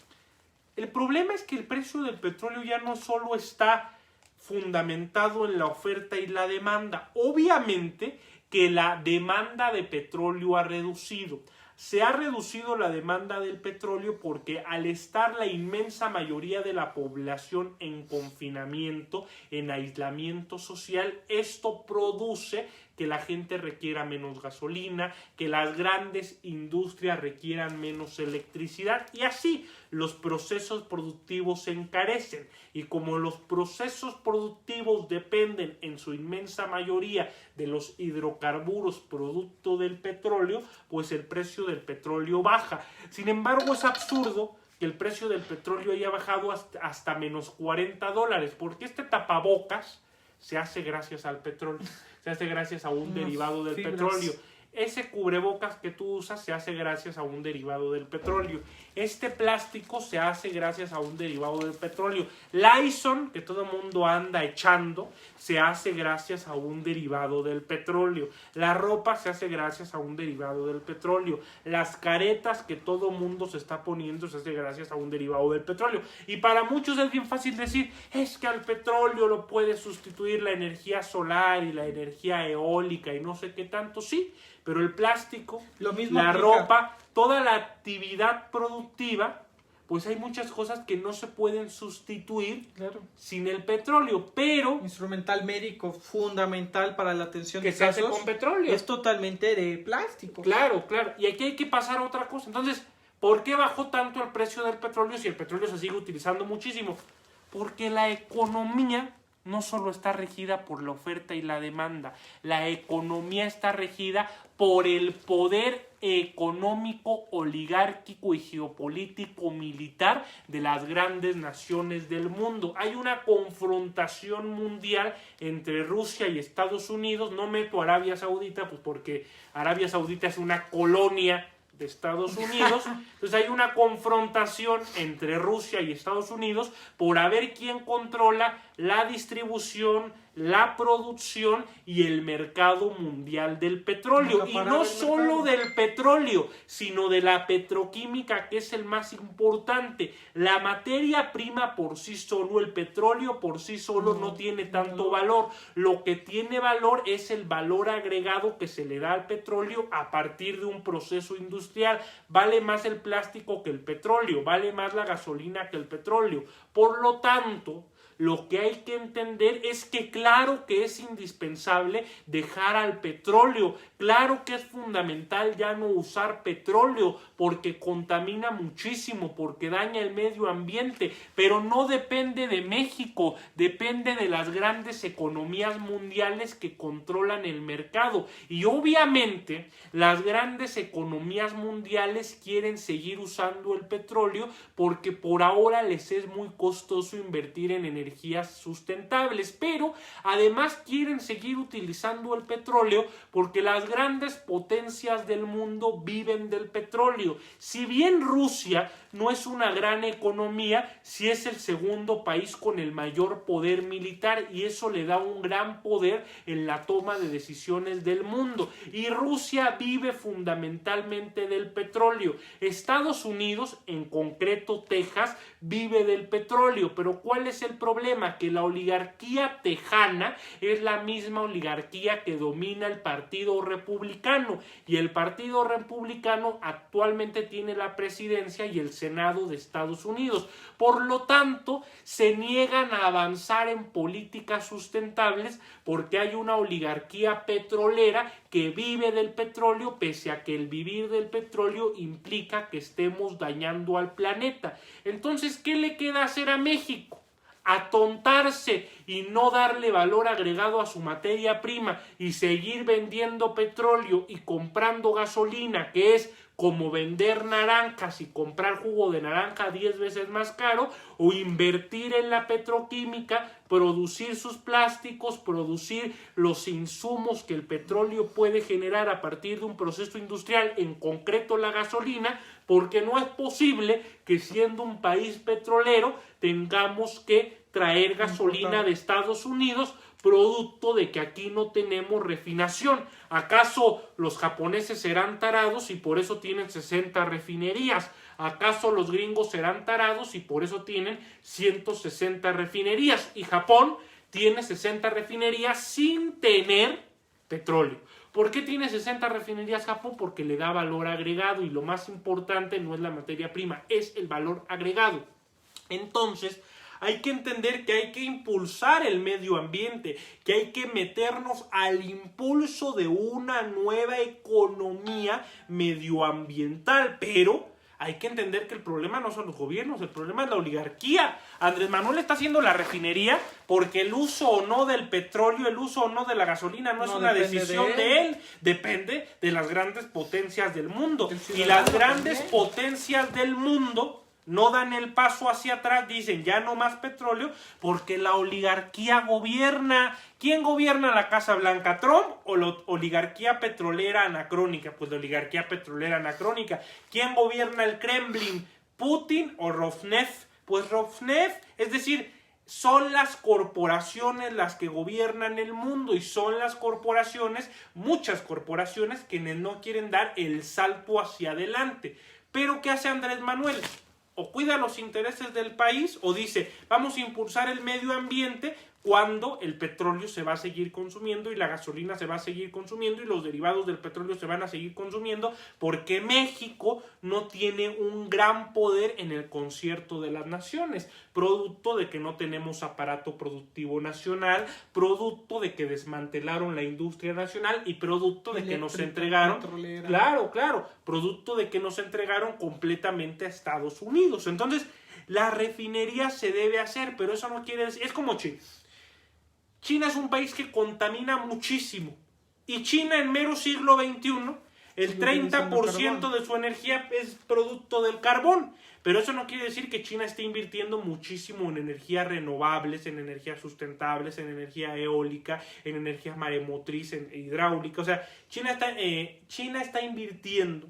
Speaker 2: El problema es que el precio del petróleo ya no solo está fundamentado en la oferta y la demanda. Obviamente que la demanda de petróleo ha reducido. Se ha reducido la demanda del petróleo porque al estar la inmensa mayoría de la población en confinamiento, en aislamiento social, esto produce que la gente requiera menos gasolina, que las grandes industrias requieran menos electricidad y así los procesos productivos se encarecen. Y como los procesos productivos dependen en su inmensa mayoría de los hidrocarburos producto del petróleo, pues el precio del petróleo baja. Sin embargo, es absurdo que el precio del petróleo haya bajado hasta menos $40, porque este tapabocas se hace gracias al petróleo, se hace gracias a un derivado del petróleo. Ese cubrebocas que tú usas se hace gracias a un derivado del petróleo. Este plástico se hace gracias a un derivado del petróleo. Lysol, que todo el mundo anda echando, se hace gracias a un derivado del petróleo. La ropa se hace gracias a un derivado del petróleo. Las caretas que todo el mundo se está poniendo se hace gracias a un derivado del petróleo. Y para muchos es bien fácil decir, es que al petróleo lo puede sustituir la energía solar y la energía eólica y no sé qué tanto, sí. Pero el plástico, la ropa, toda la actividad productiva, pues hay muchas cosas que no se pueden sustituir
Speaker 1: Claro.
Speaker 2: sin el petróleo, pero
Speaker 1: Instrumental médico fundamental para la atención
Speaker 2: que
Speaker 1: de
Speaker 2: se hace
Speaker 1: casos
Speaker 2: con petróleo.
Speaker 1: es totalmente de plástico.
Speaker 2: Claro, claro. Y aquí hay que pasar a otra cosa. Entonces, ¿por qué bajó tanto el precio del petróleo si el petróleo se sigue utilizando muchísimo? Porque la economía no solo está regida por la oferta y la demanda, la economía está regida por el poder económico, oligárquico y geopolítico militar de las grandes naciones del mundo. Hay una confrontación mundial entre Rusia y Estados Unidos. No meto a Arabia Saudita, pues porque Arabia Saudita es una colonia de Estados Unidos. Entonces hay una confrontación entre Rusia y Estados Unidos por a ver quién controla la distribución, la producción y el mercado mundial del petróleo. Y no solo del petróleo, sino de la petroquímica, que es el más importante. La materia prima por sí solo, el petróleo por sí solo no tiene tanto valor. Lo que tiene valor es el valor agregado que se le da al petróleo a partir de un proceso industrial. Vale más el plástico que el petróleo, vale más la gasolina que el petróleo. Por lo tanto, lo que hay que entender es que claro que es indispensable dejar al petróleo, claro que es fundamental ya no usar petróleo porque contamina muchísimo, porque daña el medio ambiente, pero no depende de México, depende de las grandes economías mundiales que controlan el mercado. Y obviamente las grandes economías mundiales quieren seguir usando el petróleo porque por ahora les es muy costoso invertir en energías sustentables, pero además quieren seguir utilizando el petróleo porque las grandes potencias del mundo viven del petróleo. Si bien Rusia no es una gran economía, sí es el segundo país con el mayor poder militar y eso le da un gran poder en la toma de decisiones del mundo. Y Rusia vive fundamentalmente del petróleo. Estados Unidos, en concreto Texas, vive del petróleo, pero ¿cuál es el problema? Que la oligarquía tejana es la misma oligarquía que domina el Partido Republicano y el Partido Republicano actualmente tiene la presidencia y el Senado de Estados Unidos. Por lo tanto, se niegan a avanzar en políticas sustentables porque hay una oligarquía petrolera que vive del petróleo, pese a que el vivir del petróleo implica que estemos dañando al planeta. Entonces, ¿qué le queda hacer a México? Atontarse y no darle valor agregado a su materia prima y seguir vendiendo petróleo y comprando gasolina, que es como vender naranjas y comprar jugo de naranja 10 veces más caro, o invertir en la petroquímica, producir sus plásticos, producir los insumos que el petróleo puede generar a partir de un proceso industrial, en concreto la gasolina, porque no es posible que siendo un país petrolero tengamos que traer gasolina de Estados Unidos producto de que aquí no tenemos refinación. ¿Acaso los japoneses serán tarados y por eso tienen 60 refinerías? ¿Acaso los gringos serán tarados y por eso tienen 160 refinerías? Y Japón tiene 60 refinerías sin tener petróleo. ¿Por qué tiene 60 refinerías Japón? Porque le da valor agregado y lo más importante no es la materia prima, es el valor agregado. Entonces, hay que entender que hay que impulsar el medio ambiente, que hay que meternos al impulso de una nueva economía medioambiental, pero hay que entender que el problema no son los gobiernos, el problema es la oligarquía. Andrés Manuel está haciendo la refinería porque el uso o no del petróleo, el uso o no de la gasolina no es una decisión de él, depende de las grandes potencias del mundo. Y las grandes potencias del mundo no dan el paso hacia atrás, dicen ya no más petróleo, porque la oligarquía gobierna. ¿Quién gobierna la Casa Blanca? ¿Trump o la oligarquía petrolera anacrónica? Pues la oligarquía petrolera anacrónica. ¿Quién gobierna el Kremlin? ¿Putin o Rosneft? Pues Rosneft, es decir, son las corporaciones las que gobiernan el mundo y son las corporaciones, muchas corporaciones, quienes no quieren dar el salto hacia adelante. Pero ¿qué hace Andrés Manuel? O cuida los intereses del país o dice, vamos a impulsar el medio ambiente cuando el petróleo se va a seguir consumiendo y la gasolina se va a seguir consumiendo y los derivados del petróleo se van a seguir consumiendo, porque México no tiene un gran poder en el concierto de las naciones, producto de que no tenemos aparato productivo nacional, producto de que desmantelaron la industria nacional y producto de que nos entregaron, claro, producto de que nos entregaron completamente a Estados Unidos. Entonces, la refinería se debe hacer, pero eso no quiere decir, es como China. China es un país que contamina muchísimo. Y China en mero siglo XXI, el 30% de su energía es producto del carbón. Pero eso no quiere decir que China esté invirtiendo muchísimo en energías renovables, en energías sustentables, en energía eólica, en energía maremotriz, en hidráulica. O sea, China está invirtiendo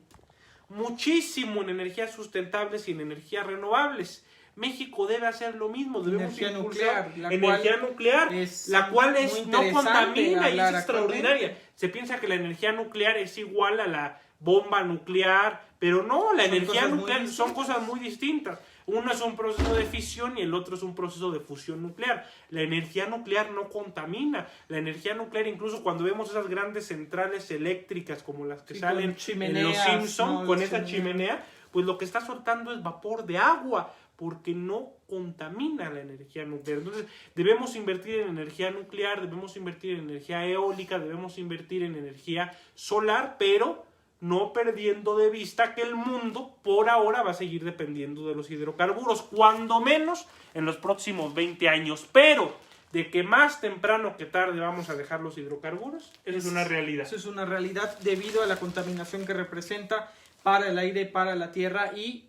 Speaker 2: muchísimo en energías sustentables y en energías renovables. México debe hacer lo mismo, debemos impulsar energía nuclear, la cual no contamina y es extraordinaria. Se piensa que la energía nuclear es igual a la bomba nuclear, pero no, la energía nuclear son cosas muy distintas. Uno es un proceso de fisión y el otro es un proceso de fusión nuclear. La energía nuclear no contamina. La energía nuclear, incluso cuando vemos esas grandes centrales eléctricas como las que salen en Los Simpsons, con esa chimenea, pues lo que está soltando es vapor de agua, porque no contamina la energía nuclear. Entonces, debemos invertir en energía nuclear, debemos invertir en energía eólica, debemos invertir en energía solar, pero no perdiendo de vista que el mundo por ahora va a seguir dependiendo de los hidrocarburos, cuando menos en los próximos 20 años. Pero de que más temprano que tarde vamos a dejar los hidrocarburos, eso es una realidad.
Speaker 1: Eso es una realidad debido a la contaminación que representa para el aire, para la tierra y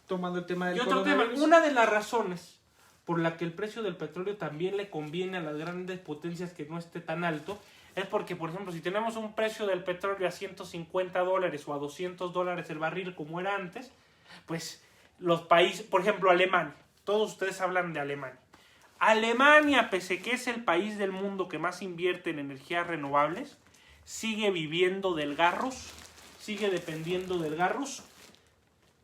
Speaker 1: tomando el tema del coronavirus.
Speaker 2: Una de las razones por la que el precio del petróleo también le conviene a las grandes potencias que no esté tan alto es porque, por ejemplo, si tenemos un precio del petróleo a $150 o a $200 el barril como era antes, pues los países, por ejemplo, Alemania, todos ustedes hablan de Alemania. Alemania, pese que es el país del mundo que más invierte en energías renovables, sigue viviendo del garros, sigue dependiendo del garros.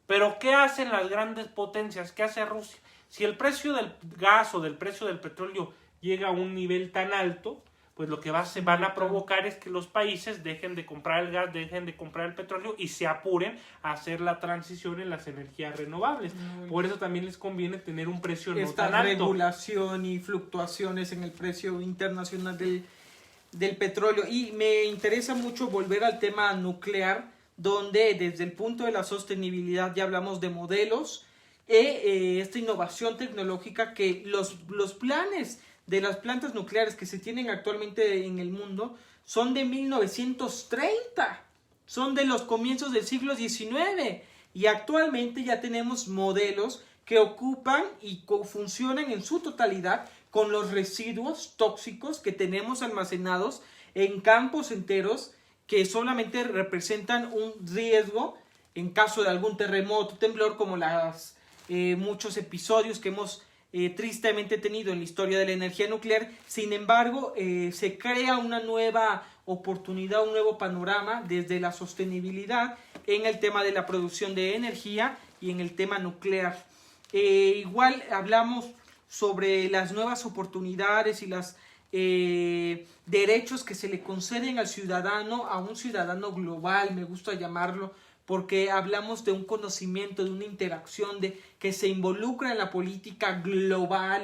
Speaker 2: Pero ¿qué hacen las grandes potencias? ¿Qué hace Rusia? Si el precio del gas o del precio del petróleo llega a un nivel tan alto, pues lo que van a provocar es que los países dejen de comprar el gas, dejen de comprar el petróleo y se apuren a hacer la transición en las energías renovables. Por eso también les conviene tener un precio no tan alto.
Speaker 1: Esta regulación y fluctuaciones en el precio internacional del petróleo. Y me interesa mucho volver al tema nuclear, donde desde el punto de la sostenibilidad ya hablamos de modelos, esta innovación tecnológica que los planes de las plantas nucleares que se tienen actualmente en el mundo son de 1930, son de los comienzos del siglo XIX y actualmente ya tenemos modelos que ocupan y funcionan en su totalidad con los residuos tóxicos que tenemos almacenados en campos enteros que solamente representan un riesgo en caso de algún terremoto, temblor, como muchos episodios que hemos tristemente tenido en la historia de la energía nuclear. Sin embargo, se crea una nueva oportunidad, un nuevo panorama desde la sostenibilidad en el tema de la producción de energía y en el tema nuclear. Igual hablamos sobre las nuevas oportunidades y los derechos que se le conceden al ciudadano, a un ciudadano global, me gusta llamarlo, porque hablamos de un conocimiento, de una interacción, de que se involucra en la política global,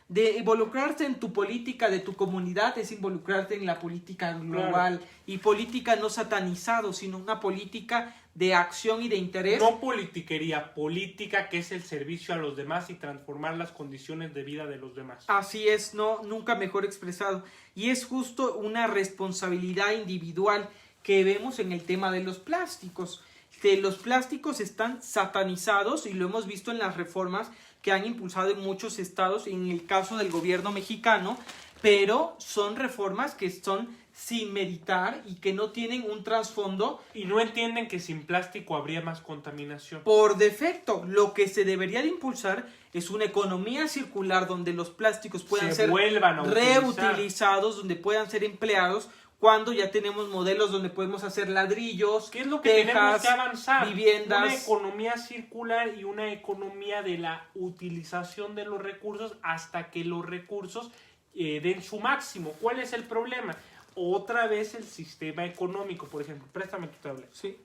Speaker 1: de involucrarse en tu política de tu comunidad es involucrarte en la política global. Claro. Y política no satanizado, sino una política de acción y de interés.
Speaker 2: No politiquería, política que es el servicio a los demás y transformar las condiciones de vida de los demás.
Speaker 1: Así es, nunca mejor expresado. Y es justo una responsabilidad individual que vemos en el tema de los plásticos. Los plásticos están satanizados y lo hemos visto en las reformas que han impulsado en muchos estados, en el caso del gobierno mexicano, pero son reformas que son sin meditar y que no tienen un trasfondo.
Speaker 2: Y no entienden que sin plástico habría más contaminación.
Speaker 1: Por defecto, lo que se debería de impulsar es una economía circular donde los plásticos puedan ser reutilizados, donde puedan ser empleados, cuando ya tenemos modelos donde podemos hacer ladrillos,
Speaker 2: ¿qué es lo que
Speaker 1: tejas,
Speaker 2: tenemos que avanzar?
Speaker 1: Viviendas.
Speaker 2: Una economía circular y una economía de la utilización de los recursos hasta que los recursos den su máximo. ¿Cuál es el problema? Otra vez el sistema económico. Por ejemplo, préstame tu tableta.
Speaker 1: Sí.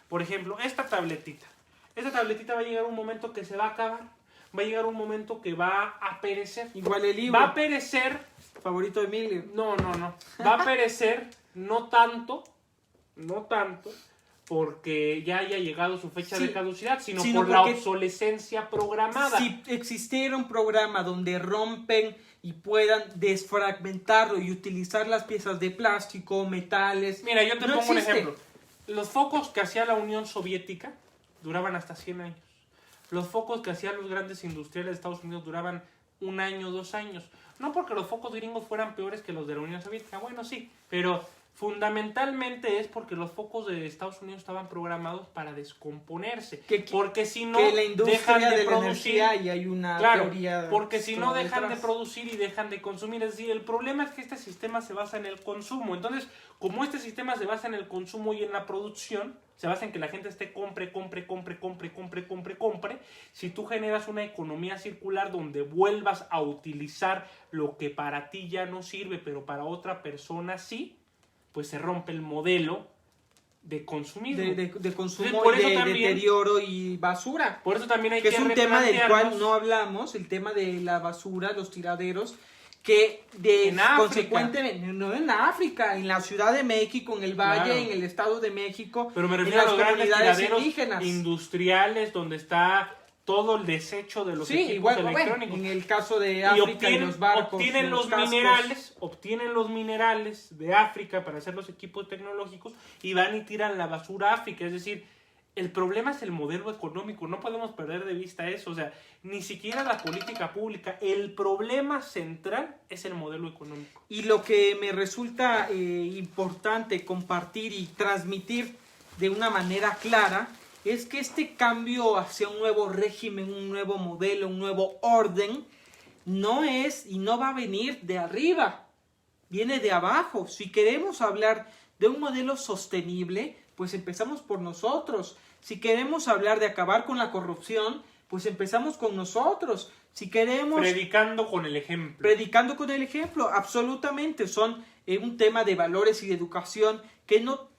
Speaker 2: Por ejemplo, esta tabletita va a llegar un momento que se va a acabar. Va a llegar un momento que va a perecer.
Speaker 1: Igual el libro.
Speaker 2: Va a perecer.
Speaker 1: Favorito de Emilio.
Speaker 2: No. Va a perecer no tanto, porque ya haya llegado su fecha de caducidad, sino por la obsolescencia programada.
Speaker 1: Si existiera un programa donde rompen y puedan desfragmentarlo y utilizar las piezas de plástico, metales...
Speaker 2: Mira, yo te pongo un
Speaker 1: existe.
Speaker 2: ejemplo. Los focos que hacía la Unión Soviética duraban hasta 100 años. Los focos que hacían los grandes industriales de Estados Unidos duraban 1 año, 2 años. No porque los focos gringos fueran peores que los de la Unión Soviética, bueno, sí, pero fundamentalmente es porque los focos de Estados Unidos estaban programados para descomponerse. Porque si no,
Speaker 1: que la industria
Speaker 2: dejan de
Speaker 1: la
Speaker 2: producir.
Speaker 1: energía y hay una
Speaker 2: Claro,
Speaker 1: teoría
Speaker 2: porque si no dejan
Speaker 1: detrás.
Speaker 2: de producir y dejan de consumir. Es decir, el problema es que este sistema se basa en el consumo. Entonces, como este sistema se basa en el consumo y en la producción, se basa en que la gente esté compre. Si tú generas una economía circular donde vuelvas a utilizar lo que para ti ya no sirve, pero para otra persona sí, pues se rompe el modelo de consumismo.
Speaker 1: De consumo.
Speaker 2: Entonces, por
Speaker 1: y
Speaker 2: eso
Speaker 1: de
Speaker 2: también,
Speaker 1: deterioro y basura.
Speaker 2: Por eso también hay que
Speaker 1: es un tema del
Speaker 2: replantearnos-
Speaker 1: cual no hablamos, el tema de la basura, los tiraderos, que
Speaker 2: En África.
Speaker 1: consecuentemente, no en África, en la Ciudad de México, en el Valle,
Speaker 2: Claro.
Speaker 1: en el Estado de México,
Speaker 2: Pero me
Speaker 1: en
Speaker 2: refiero a
Speaker 1: las
Speaker 2: los grandes
Speaker 1: comunidades
Speaker 2: tiraderos
Speaker 1: indígenas.
Speaker 2: industriales donde está todo el desecho de los
Speaker 1: Sí,
Speaker 2: equipos
Speaker 1: igual,
Speaker 2: electrónicos.
Speaker 1: en el caso de
Speaker 2: Y
Speaker 1: África y los barcos,
Speaker 2: obtienen los
Speaker 1: cascos.
Speaker 2: minerales de África para hacer los equipos tecnológicos y van y tiran la basura a África. Es decir, el problema es el modelo económico, no podemos perder de vista eso. O sea, ni siquiera la política pública, el problema central es el modelo económico.
Speaker 1: Y lo que me resulta importante compartir y transmitir de una manera clara es que este cambio hacia un nuevo régimen, un nuevo modelo, un nuevo orden, no es y no va a venir de arriba, viene de abajo. Si queremos hablar de un modelo sostenible, pues empezamos por nosotros. Si queremos hablar de acabar con la corrupción, pues empezamos con nosotros. Si queremos...
Speaker 2: Predicando con el ejemplo.
Speaker 1: Predicando con el ejemplo, absolutamente. Son un tema de valores y de educación que no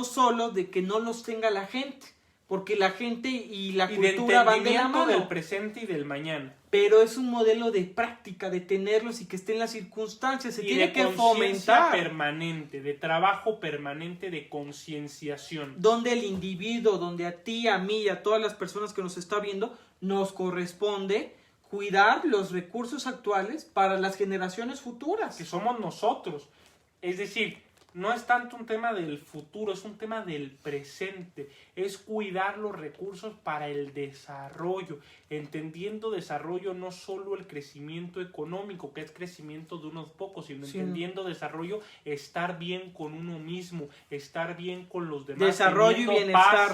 Speaker 1: solo de que no los tenga la gente, porque la gente y la cultura van de la mano.
Speaker 2: Del presente y del mañana.
Speaker 1: Pero es un modelo de práctica, de tenerlos y que estén las circunstancias. Se tiene que
Speaker 2: conciencia
Speaker 1: fomentar.
Speaker 2: permanente, de trabajo permanente, de concienciación.
Speaker 1: Donde el individuo, donde a ti, a mí y a todas las personas que nos está viendo, nos corresponde cuidar los recursos actuales para las generaciones futuras.
Speaker 2: Que somos nosotros. Es decir, no es tanto un tema del futuro, es un tema del presente. Es cuidar los recursos para el desarrollo. Entendiendo desarrollo no solo el crecimiento económico, que es crecimiento de unos pocos, sino
Speaker 1: Sí.
Speaker 2: entendiendo desarrollo, estar bien con uno mismo, estar bien con los demás.
Speaker 1: Desarrollo y
Speaker 2: teniendo
Speaker 1: bienestar.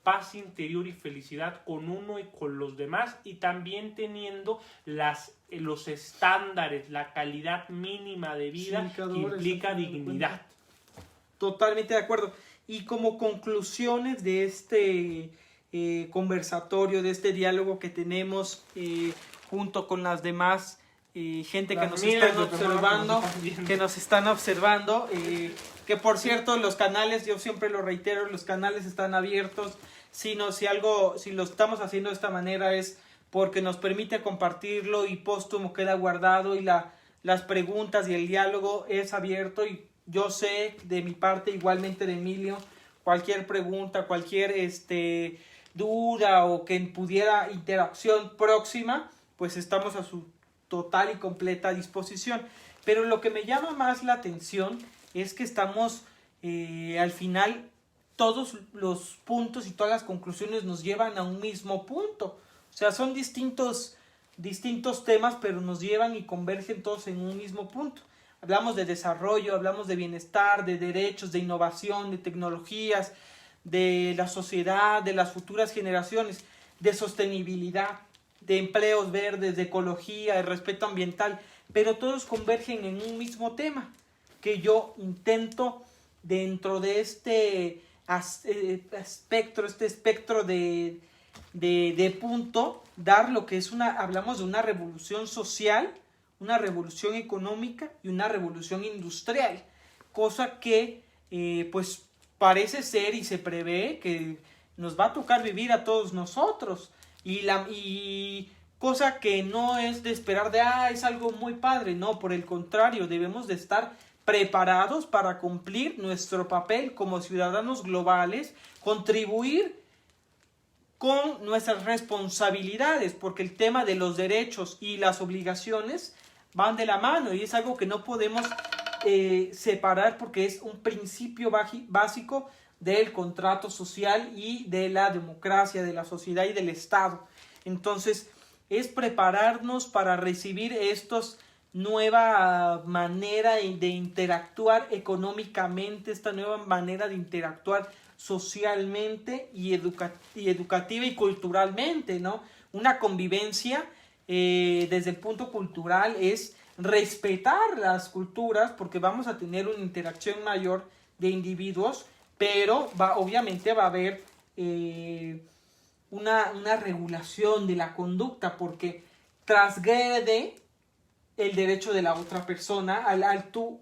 Speaker 2: paz interior y felicidad con uno y con los demás, y también teniendo los estándares, la calidad mínima de vida que implica dignidad.
Speaker 1: Totalmente de acuerdo. Y como conclusiones de este conversatorio, de este diálogo que tenemos junto con las demás gente que nos están observando, que por cierto los canales, yo siempre lo reitero, los canales están abiertos. Si lo estamos haciendo de esta manera es porque nos permite compartirlo y póstumo queda guardado y las preguntas y el diálogo es abierto, y yo sé de mi parte, igualmente de Emilio, cualquier pregunta, cualquier duda o que pudiera interacción próxima, pues estamos a su total y completa disposición. Pero lo que me llama más la atención es que estamos al final, todos los puntos y todas las conclusiones nos llevan a un mismo punto. O sea, son distintos temas, pero nos llevan y convergen todos en un mismo punto. Hablamos de desarrollo, hablamos de bienestar, de derechos, de innovación, de tecnologías, de la sociedad, de las futuras generaciones, de sostenibilidad, de empleos verdes, de ecología, de respeto ambiental, pero todos convergen en un mismo tema que yo intento dentro de este espectro de punto, dar lo que es hablamos de una revolución social, una revolución económica y una revolución industrial, cosa que pues parece ser y se prevé que nos va a tocar vivir a todos nosotros, y cosa que no es de esperar de es algo muy padre, no, por el contrario, debemos de estar preparados para cumplir nuestro papel como ciudadanos globales, contribuir con nuestras responsabilidades, porque el tema de los derechos y las obligaciones van de la mano y es algo que no podemos separar, porque es un principio básico del contrato social y de la democracia, de la sociedad y del Estado. Entonces, es prepararnos para recibir estos nueva manera de interactuar económicamente, esta nueva manera de interactuar socialmente y educativa y culturalmente, ¿no? Una convivencia desde el punto cultural es respetar las culturas, porque vamos a tener una interacción mayor de individuos, pero obviamente va a haber una regulación de la conducta, porque transgrede el derecho de la otra persona al tú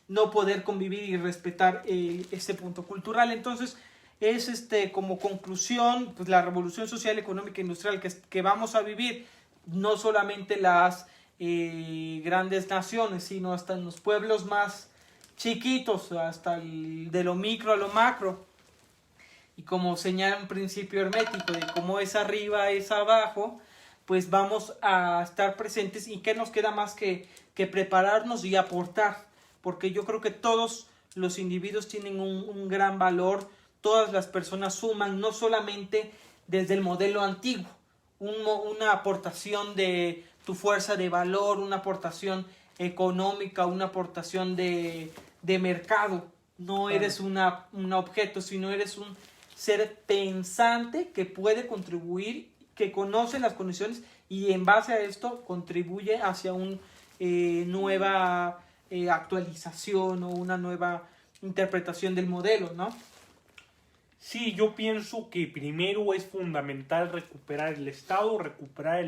Speaker 1: no poder convivir y respetar este punto cultural. Entonces es como conclusión, pues la revolución social, económica e industrial que vamos a vivir, no solamente las grandes naciones, sino hasta en los pueblos más chiquitos, hasta de lo micro a lo macro. Y como señala un principio hermético de cómo es arriba es abajo, pues vamos a estar presentes, y qué nos queda más que prepararnos y aportar, porque yo creo que todos los individuos tienen un gran valor, todas las personas suman, no solamente desde el modelo antiguo, una aportación de tu fuerza de valor, una aportación económica, una aportación de mercado. No eres un objeto, sino eres un ser pensante que puede contribuir, que conoce las condiciones y en base a esto contribuye hacia una nueva actualización o una nueva interpretación del modelo, ¿no?
Speaker 2: Sí, yo pienso que primero es fundamental recuperar el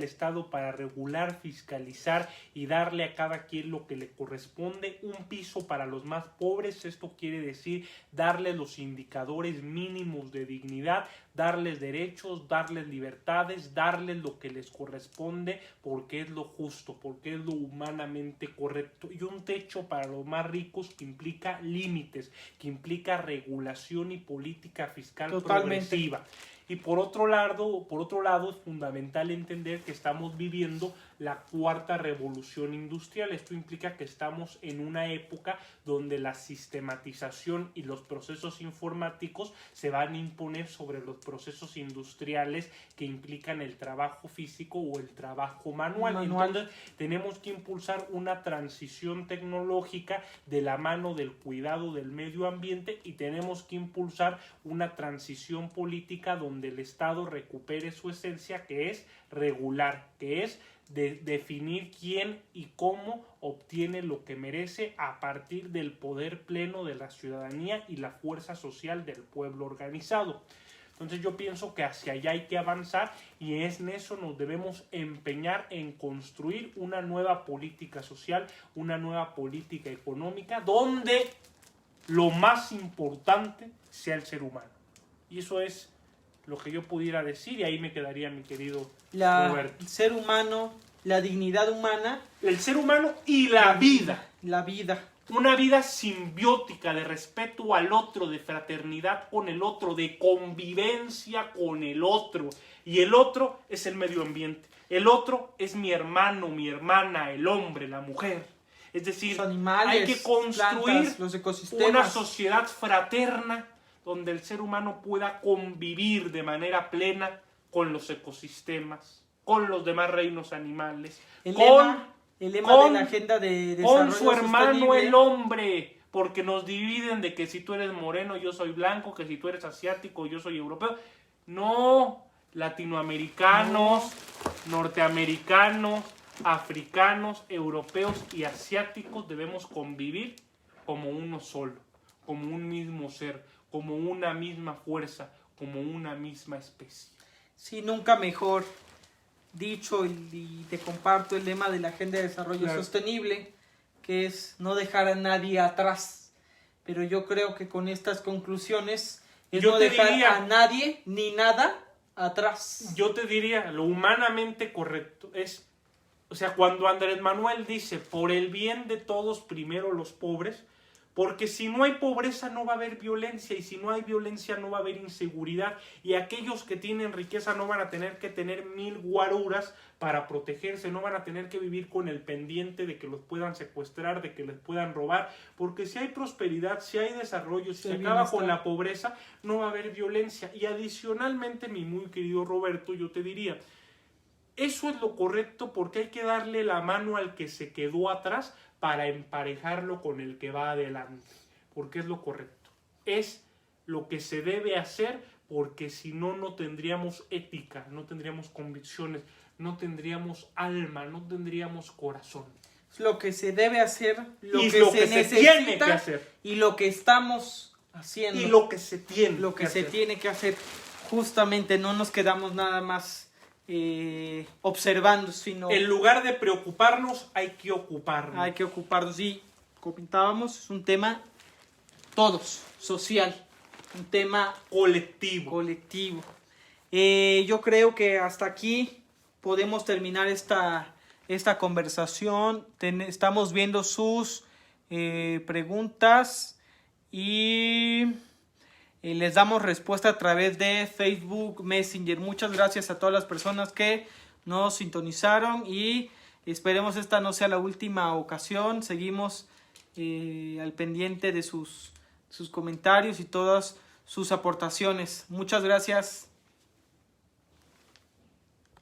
Speaker 2: Estado para regular, fiscalizar y darle a cada quien lo que le corresponde, un piso para los más pobres. Esto quiere decir darles los indicadores mínimos de dignidad, darles derechos, darles libertades, darles lo que les corresponde, porque es lo justo, porque es lo humanamente correcto, y un techo para los más ricos que implica límites, que implica regulación y política fiscal progresiva. Y por otro lado es fundamental entender que estamos viviendo la cuarta revolución industrial. Esto implica que estamos en una época donde la sistematización y los procesos informáticos se van a imponer sobre los procesos industriales que implican el trabajo físico o el trabajo manual. Entonces tenemos que impulsar una transición tecnológica de la mano del cuidado del medio ambiente, y tenemos que impulsar una transición política donde el Estado recupere su esencia, que es regular, que es definir quién y cómo obtiene lo que merece a partir del poder pleno de la ciudadanía y la fuerza social del pueblo organizado. Entonces yo pienso que hacia allá hay que avanzar, y en eso nos debemos empeñar en construir una nueva política social, una nueva política económica, donde lo más importante sea el ser humano. Y eso es lo que yo pudiera decir, y ahí me quedaría, mi querido Roberto.
Speaker 1: El ser humano, la dignidad humana.
Speaker 2: El ser humano y la vida.
Speaker 1: La vida.
Speaker 2: Una vida simbiótica de respeto al otro, de fraternidad con el otro, de convivencia con el otro. Y el otro es el medio ambiente. El otro es mi hermano, mi hermana, el hombre, la mujer. Es decir,
Speaker 1: los animales,
Speaker 2: hay que construir
Speaker 1: plantas, los ecosistemas,
Speaker 2: una sociedad fraterna donde el ser humano pueda convivir de manera plena con los ecosistemas, con los demás reinos animales,
Speaker 1: el lema de la agenda de desarrollo
Speaker 2: con su hermano
Speaker 1: sostenible,
Speaker 2: el hombre, porque nos dividen de que si tú eres moreno yo soy blanco, que si tú eres asiático yo soy europeo. No, latinoamericanos, norteamericanos, africanos, europeos y asiáticos debemos convivir como uno solo, como un mismo ser, como una misma fuerza, como una misma especie.
Speaker 1: Sí, nunca mejor dicho y te comparto el lema de la Agenda de Desarrollo
Speaker 2: Claro.
Speaker 1: Sostenible, que es no dejar a nadie atrás. Pero yo creo que con estas conclusiones es
Speaker 2: Yo
Speaker 1: no
Speaker 2: te
Speaker 1: dejar
Speaker 2: diría-
Speaker 1: a nadie ni nada atrás.
Speaker 2: Yo te diría, lo humanamente correcto es, o sea, cuando Andrés Manuel dice, por el bien de todos, primero los pobres, porque si no hay pobreza no va a haber violencia, y si no hay violencia no va a haber inseguridad, y aquellos que tienen riqueza no van a tener que tener 1000 guaruras para protegerse, no van a tener que vivir con el pendiente de que los puedan secuestrar, de que les puedan robar, porque si hay prosperidad, si hay desarrollo, si se
Speaker 1: El
Speaker 2: acaba con
Speaker 1: bienestar.
Speaker 2: la pobreza, no va a haber violencia. Y adicionalmente, mi muy querido Roberto, yo te diría, eso es lo correcto, porque hay que darle la mano al que se quedó atrás para emparejarlo con el que va adelante, porque es lo correcto. Es lo que se debe hacer, porque si no, no tendríamos ética, no tendríamos convicciones, no tendríamos alma, no tendríamos corazón.
Speaker 1: Es lo que se debe hacer, lo
Speaker 2: Y
Speaker 1: que
Speaker 2: lo
Speaker 1: se
Speaker 2: que se
Speaker 1: necesita
Speaker 2: tiene que hacer.
Speaker 1: y lo que estamos haciendo.
Speaker 2: Y lo que se tiene
Speaker 1: Lo que se tiene que hacer. Justamente no nos quedamos nada más observando, sino
Speaker 2: En lugar de preocuparnos, hay que ocuparnos.
Speaker 1: hay que ocuparnos. Y comentábamos, es un tema todos, social, un tema
Speaker 2: Colectivo.
Speaker 1: colectivo. Yo creo que hasta aquí podemos terminar esta conversación. Estamos viendo sus preguntas y les damos respuesta a través de Facebook Messenger. Muchas gracias a todas las personas que nos sintonizaron y esperemos esta no sea la última ocasión. Seguimos al pendiente de sus comentarios y todas sus aportaciones. Muchas gracias.